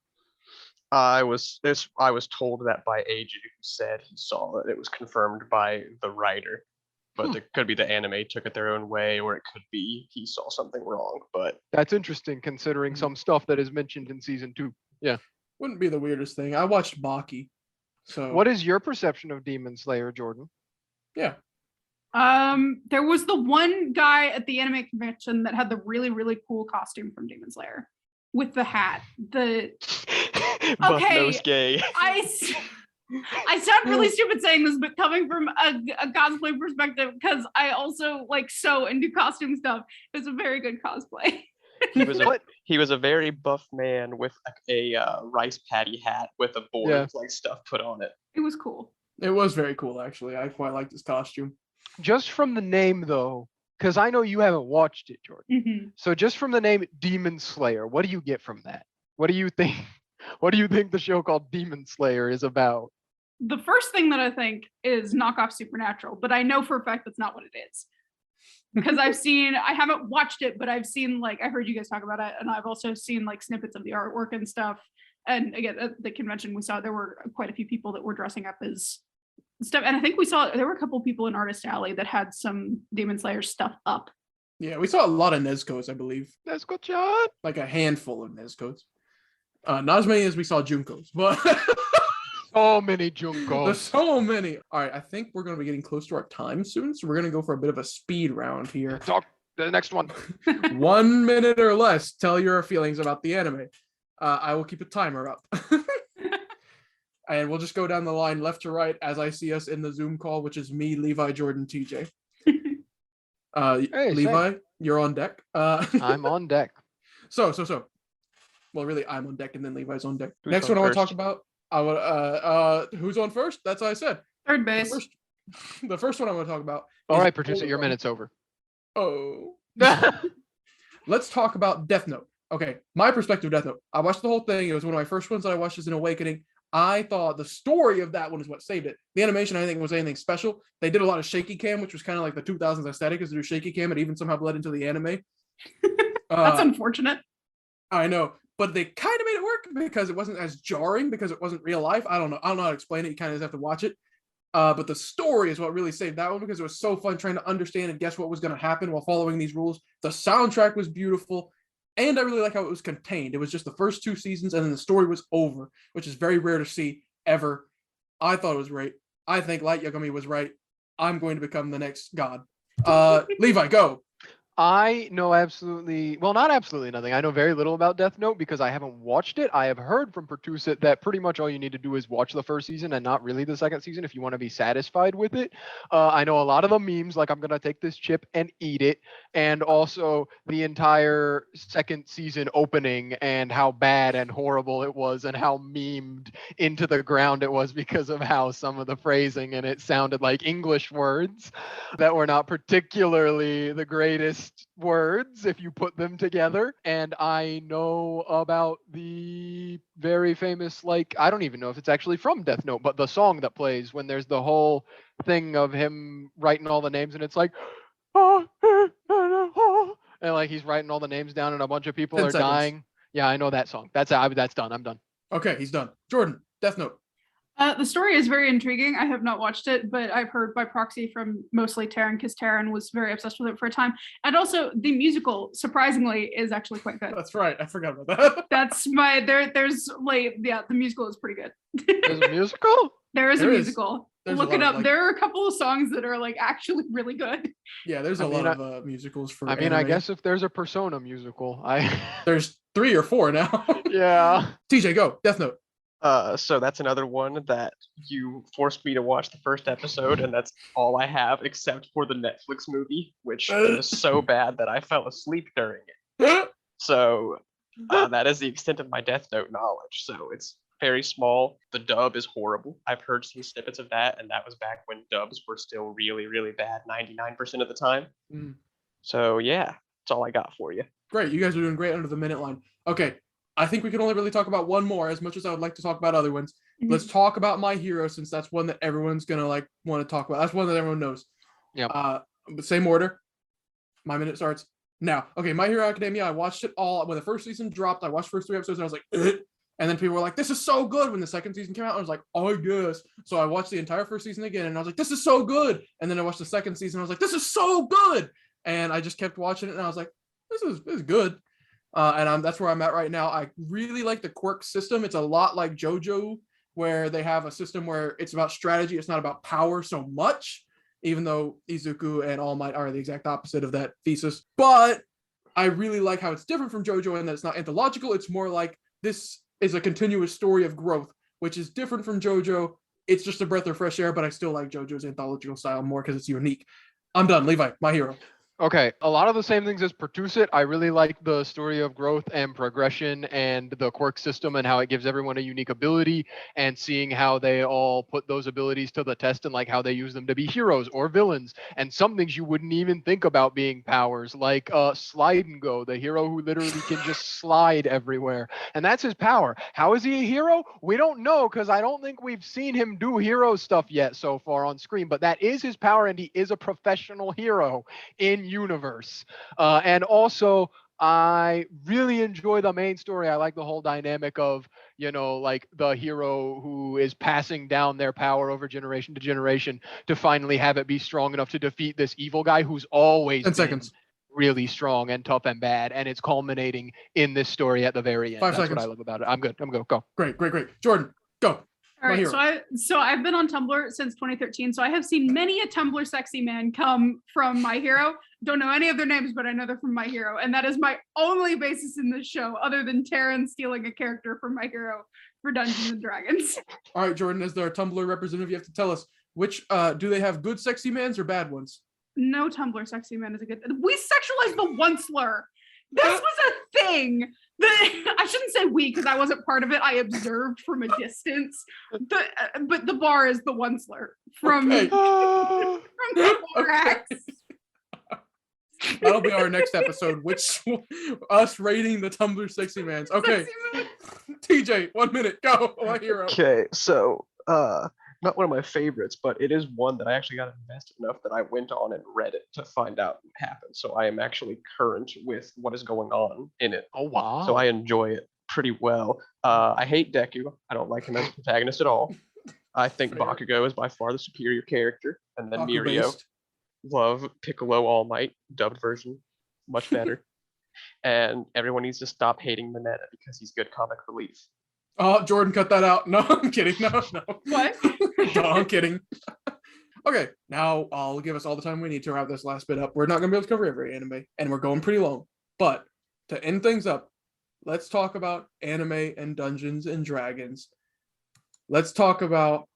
I was told that by AJ, who said he saw it. It was confirmed by the writer, but it could be the anime took it their own way, or it could be he saw something wrong. But That's interesting considering some stuff that is mentioned in season 2. Yeah. Wouldn't be the weirdest thing. I watched Baki. So What is your perception of Demon Slayer, Jordan? yeah. There was the one guy at the anime convention that had the really, really cool costume from Demon Slayer with the hat. Buff Okay, nose gay. I sound really stupid saying this, but coming from a cosplay perspective, because I also like so into costume stuff, it was a very good cosplay. He was a very buff man with a rice patty hat with a board like stuff put on it. It was cool. It was very cool, actually. I quite liked his costume. Just from the name, though, because I know you haven't watched it, Jordan. Mm-hmm. So just from the name Demon Slayer, what do you get from that? What do you think? What do you think the show called Demon Slayer is about? The first thing that I think is knockoff Supernatural, but I know for a fact that's not what it is. Because I haven't watched it, but I've seen, like, I heard you guys talk about it, and I've also seen, like, snippets of the artwork and stuff. And again, at the convention we saw, there were quite a few people that were dressing up as stuff. And I think we saw, there were a couple people in Artist Alley that had some Demon Slayer stuff up. Yeah, we saw a lot of Nezuko's, I believe. Nezuko-chan? Like a handful of Nezuko's. Not as many as we saw Junko's, but so many Junkos. there's so many. All right, I think we're going to be getting close to our time soon, so we're going to go for a bit of a speed round here. Talk the next one. 1 minute or less. Tell your feelings about the anime. I will keep a timer up. And we'll just go down the line left to right as I see us in the Zoom call, which is me, Levi, Jordan, TJ. Hey, Levi, you're on deck. I'm on deck. So. Well, really, I'm on deck and then Levi's on deck. Who's Next on one I want to talk first? about. Who's on first? That's what I said. Third base. The first one I want to talk about. All is right, producer, your Overlord. minute's over. Oh. Let's talk about Death Note. Okay, my perspective of Death Note. I watched the whole thing. It was one of my first ones that I watched as an awakening. I thought the story of that one is what saved it. The animation, I think, was anything special. They did a lot of shaky cam, which was kind of like the 2000s aesthetic, is to do shaky cam. It even somehow bled into the anime. That's unfortunate. I know, but they kind of made it work because it wasn't as jarring because it wasn't real life. I don't know how to explain it. You kind of just have to watch it. But the story is what really saved that one because it was so fun trying to understand and guess what was going to happen while following these rules. The soundtrack was beautiful. And I really like how it was contained. It was just the first 2 seasons and then the story was over, which is very rare to see ever. I thought it was great. I think Light Yagami was right. I'm going to become the next god. Levi, go. I know not absolutely nothing. I know very little about Death Note because I haven't watched it. I have heard from Pertusit that pretty much all you need to do is watch the first season and not really the second season if you want to be satisfied with it. I know a lot of the memes, like I'm going to take this chip and eat it, and also the entire second season opening and how bad and horrible it was and how memed into the ground it was because of how some of the phrasing and it sounded like English words that were not particularly the greatest words if you put them together. And I know about the very famous, like, I don't even know if it's actually from Death Note, but the song that plays when there's the whole thing of him writing all the names and it's like, and like he's writing all the names down and a bunch of people 10 are seconds. dying. Yeah, I know that song. That's done. I'm done. Okay, he's done. Jordan, Death Note. The story is very intriguing. I have not watched it, but I've heard by proxy from mostly Taryn, because Taryn was very obsessed with it for a time. And also, the musical, surprisingly, is actually quite good. That's right. I forgot about that. That's my there's like, yeah, the musical is pretty good. There's a musical? There is a musical. Look it up. Like, there are a couple of songs that are like actually really good. Yeah, there's a lot of musicals for I anime. guess if there's a Persona musical, There's 3 or 4 now. Yeah. TJ, go. Death Note. So that's another one that you forced me to watch the first episode, and that's all I have except for the Netflix movie, which is so bad that I fell asleep during it. So that is the extent of my Death Note knowledge. So it's very small. The dub is horrible. I've heard some snippets of that, and that was back when dubs were still really, really bad 99% of the time. So yeah, that's all I got for you. Great. You guys are doing great under the minute line. Okay. I think we can only really talk about one more, as much as I would like to talk about other ones. Let's talk about My Hero, since that's one that everyone's gonna like want to talk about. That's one that everyone knows. Yeah. Same order. My minute starts now. Okay, My Hero Academia. I watched it all when the first season dropped. I watched the first 3 episodes and I was like, ugh. And then people were like, "This is so good." When the second season came out, I was like, "Oh yes." So I watched the entire first season again, and I was like, "This is so good." And then I watched the second season. And I was like, "This is so good." And I just kept watching it, and I was like, "This is good." And that's where I'm at right now. I really like the quirk system. It's a lot like JoJo, where they have a system where it's about strategy. It's not about power so much, even though Izuku and All Might are the exact opposite of that thesis. But I really like how it's different from JoJo in that it's not anthological. It's more like this is a continuous story of growth, which is different from JoJo. It's just a breath of fresh air, but I still like JoJo's anthological style more because it's unique. I'm done. Levi, My Hero. Okay, a lot of the same things as Pertusit. I really like the story of growth and progression and the quirk system and how it gives everyone a unique ability and seeing how they all put those abilities to the test and like how they use them to be heroes or villains. And some things you wouldn't even think about being powers, like Slide and Go, the hero who literally can just slide everywhere. And that's his power. How is he a hero? We don't know, because I don't think we've seen him do hero stuff yet so far on screen, but that is his power, and he is a professional hero in universe. And also, I really enjoy the main story. I like the whole dynamic of, like the hero who is passing down their power over generation to generation to finally have it be strong enough to defeat this evil guy who's always 10 been seconds. really strong and tough and bad, and it's culminating in this story at the very end. 5 That's seconds. what I love about it. I'm good. Go. Great. Jordan, go. All My right, Hero. so I've been on Tumblr since 2013, so I have seen many a Tumblr sexy man come from My Hero. Don't know any of their names, but I know they're from My Hero, and that is my only basis in this show, other than Taryn stealing a character from My Hero for Dungeons and Dragons. All right, Jordan, as their Tumblr representative, you have to tell us which do they have good sexy mans or bad ones? No Tumblr sexy man is a good. We sexualize the one slur. This was a thing. I shouldn't say we, because I wasn't part of it. I observed from a distance. But the bar is the one slur from Okay. from the Borax. That'll be our next episode, which us rating the Tumblr sexy mans. Okay, Sexy man. TJ, 1 minute, go. My Hero. Okay, so not one of my favorites, but it is one that I actually got invested enough that I went on and read it to find out what happened. So I am actually current with what is going on in it. Oh, wow. So I enjoy it pretty well. I hate Deku. I don't like him as a protagonist at all. I think Fair. Bakugo is by far the superior character, and then Baku Mirio. based. Love Piccolo All Might, dubbed version, much better. And everyone needs to stop hating Mineta because he's good comic relief. Oh, Jordan, cut that out. No, I'm kidding. No. What? No, I'm kidding. Okay, now I'll give us all the time we need to wrap this last bit up. We're not going to be able to cover every anime, and we're going pretty long. But to end things up, let's talk about anime and Dungeons and Dragons. Let's talk about,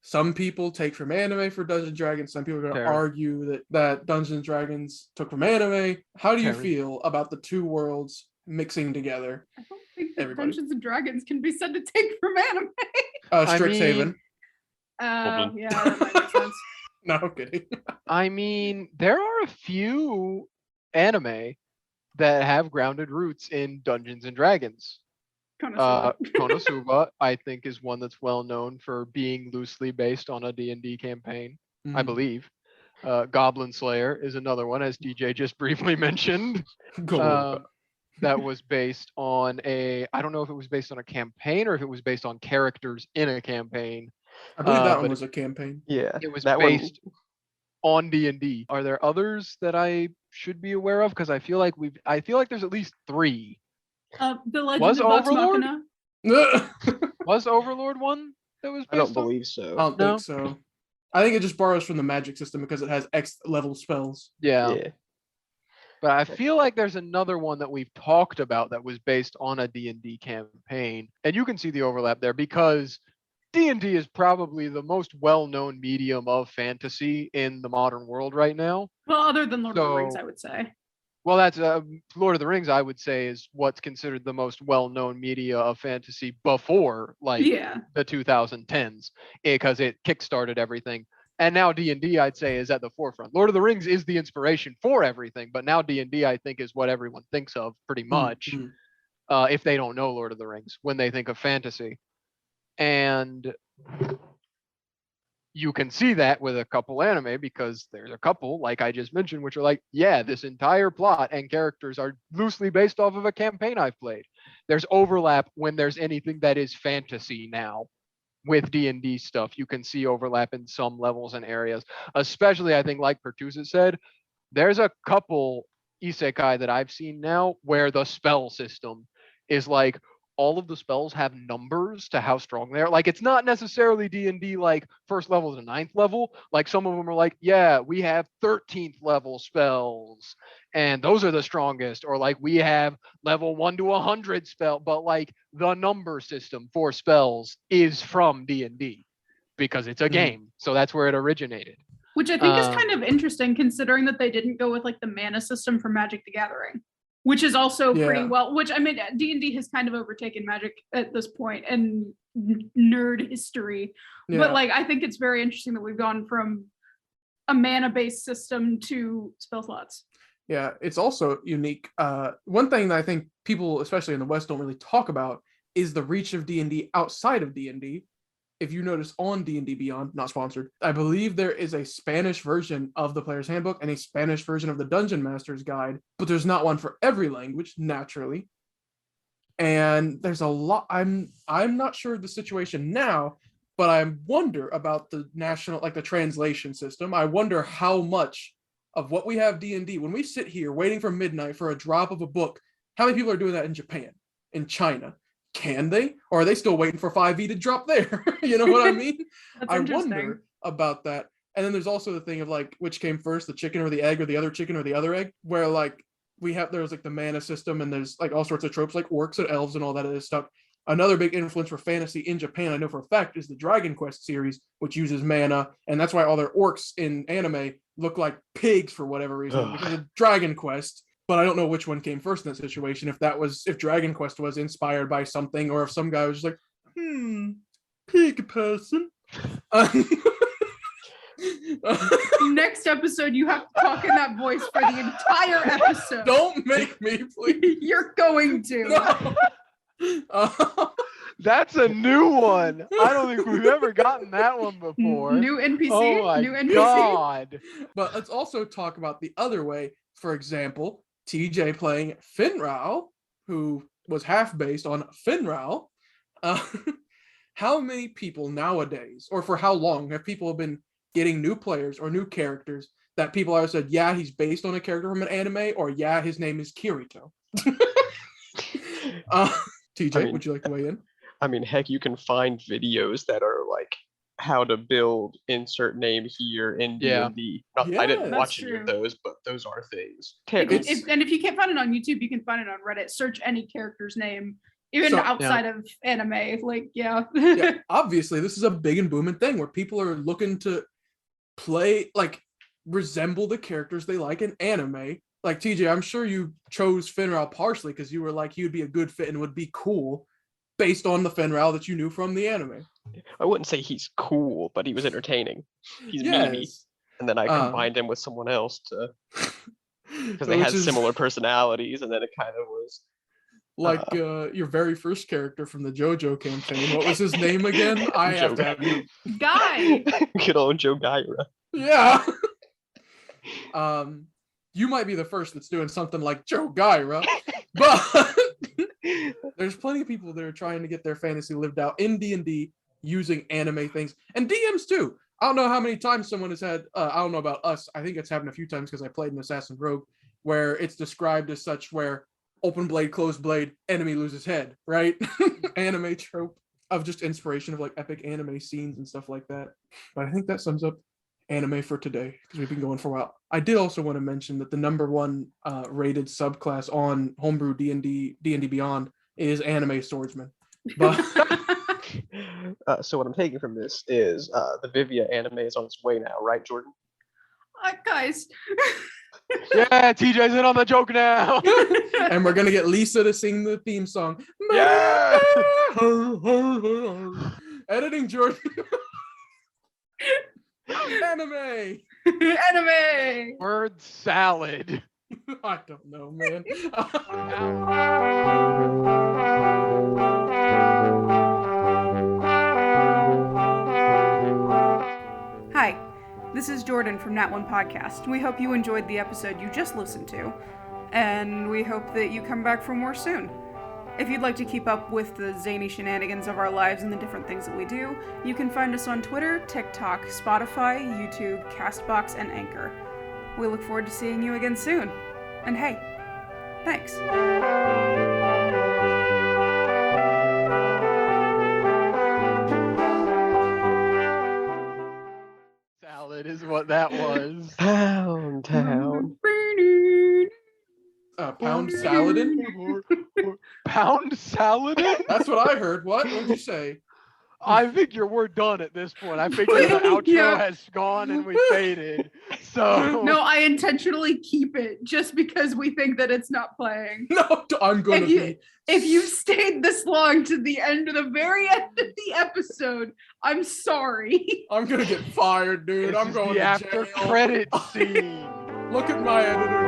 some people take from anime for Dungeons and Dragons. Some people are going to argue that Dungeons and Dragons took from anime. How do you feel about the two worlds mixing together? I don't think that Dungeons and Dragons can be said to take from anime. Strixhaven. Yeah, that might make sense. No, I'm kidding. I mean, there are a few anime that have grounded roots in Dungeons and Dragons. Konosuba, I think, is one that's well known for being loosely based on a D&D campaign, I believe. Goblin Slayer is another one, as DJ just briefly mentioned. That was based on I don't know if it was based on a campaign or if it was based on characters in a campaign. I believe that one was a campaign. Yeah, it was based on D&D. Are there others that I should be aware of? Because I feel like there's at least 3. The Legend of Vox Machina. Was Overlord one that was based I don't believe so. I don't think so. I think it just borrows from the magic system because it has X level spells. Yeah. But I feel like there's another one that we've talked about that was based on a D&D campaign. And you can see the overlap there because D&D is probably the most well-known medium of fantasy in the modern world right now. Well, other than Lord of the Rings, I would say. Well, that's Lord of the Rings, I would say, is what's considered the most well-known media of fantasy before, the 2010s, because it kickstarted everything. And now D&D, I'd say, is at the forefront. Lord of the Rings is the inspiration for everything, but now D&D, I think, is what everyone thinks of pretty much, if they don't know Lord of the Rings, when they think of fantasy. And you can see that with a couple anime because there's a couple, like I just mentioned, which are like, yeah, this entire plot and characters are loosely based off of a campaign I've played. There's overlap when there's anything that is fantasy now. With D&D stuff, you can see overlap in some levels and areas, especially, I think, like Pertusa said, there's a couple isekai that I've seen now where the spell system is like, all of the spells have numbers to how strong they are. Like, it's not necessarily D&D like first level to 9th level. Like, some of them are like, yeah, we have 13th level spells and those are the strongest. Or like, we have level 1 to 100 spell, but like the number system for spells is from D&D because it's a game. So that's where it originated. Which I think is kind of interesting considering that they didn't go with like the mana system for Magic the Gathering. Which is also pretty well, which I mean, D&D has kind of overtaken Magic at this point and nerd history. Yeah. But like, I think it's very interesting that we've gone from a mana-based system to spell slots. Yeah, it's also unique. One thing that I think people, especially in the West, don't really talk about is the reach of D&D outside of D&D. If you notice on D&D Beyond, not sponsored, I believe there is a Spanish version of the Player's Handbook and a Spanish version of the Dungeon Master's Guide, but there's not one for every language, naturally. And there's a lot. I'm not sure of the situation now, but I wonder about the national, like the translation system. I wonder how much of what we have D&D, when we sit here waiting for midnight for a drop of a book, how many people are doing that in Japan, in China? Can they? Or are they still waiting for 5e to drop there? You know what I mean? I wonder about that. And then there's also the thing of like, which came first, the chicken or the egg, or the other chicken or the other egg, where like there's like the mana system and there's like all sorts of tropes like orcs and elves and all that other stuff. Another big influence for fantasy in Japan, I know for a fact, is the Dragon Quest series, which uses mana. And that's why all their orcs in anime look like pigs for whatever reason, because of Dragon Quest. But I don't know which one came first in that situation. If Dragon Quest was inspired by something, or if some guy was just like, pig person. Next episode, you have to talk in that voice for the entire episode. Don't make me, please. You're going to. No. That's a new one. I don't think we've ever gotten that one before. New NPC? Oh my New NPC? God. But let's also talk about the other way. For example, TJ playing Finral, who was half based on Finral. How many people nowadays, or for how long, have people been getting new players or new characters that people have said, yeah, he's based on a character from an anime, or yeah, his name is Kirito? TJ, would you like to weigh in? I mean, heck, you can find videos that are like how to build insert name here in D&D. I didn't watch any of those, but those are things. If you can't find it on YouTube, you can find it on Reddit. Search any character's name, even outside of anime. Like, obviously, this is a big and booming thing where people are looking to play, like, resemble the characters they like in anime. Like, TJ, I'm sure you chose Finral partially because you were like, he would be a good fit and would be cool based on the Finral that you knew from the anime. I wouldn't say he's cool, but he was entertaining. He's memey. And then I combined him with someone else because they had similar personalities, and then it kind of was like your very first character from the JoJo campaign. What was his name again? I have to have you. Guy. Good old Joe Gyra. Yeah. You might be the first that's doing something like Joe Gyra, but there's plenty of people that are trying to get their fantasy lived out in D&D using anime things, and DMs too. I don't know how many times someone has had, I don't know about us, I think it's happened a few times because I played an Assassin Rogue, where it's described as such where open blade, closed blade, enemy loses head, right? Anime trope of just inspiration of like epic anime scenes and stuff like that. But I think that sums up anime for today because we've been going for a while. I did also want to mention that the number one rated subclass on Homebrew D&D Beyond is anime swordsman. But so what I'm taking from this is the Vivia anime is on its way now, right, Jordan? Guys. Yeah, TJ's in on the joke now. And we're gonna get Lisa to sing the theme song. Yeah. Editing, Jordan. Anime. Anime. Word salad. I don't know, man. Hi, this is Jordan from Nat One Podcast. We hope you enjoyed the episode you just listened to, and we hope that you come back for more soon. If you'd like to keep up with the zany shenanigans of our lives and the different things that we do, you can find us on Twitter, TikTok, Spotify, YouTube, Castbox, and Anchor. We look forward to seeing you again soon. And hey, thanks. Salad is what that was. Pound town. Pound saladin? Pound saladin? That's what I heard. What? What'd you say? I figure we're done at this point. I figure the outro has gone and we faded. So No, I intentionally keep it just because we think that it's not playing. No, I'm going to be. If you've stayed this long to the end of the very end of the episode, I'm sorry. I'm going to get fired, dude. I'm going the to after jail. credit scene. Look at my editor.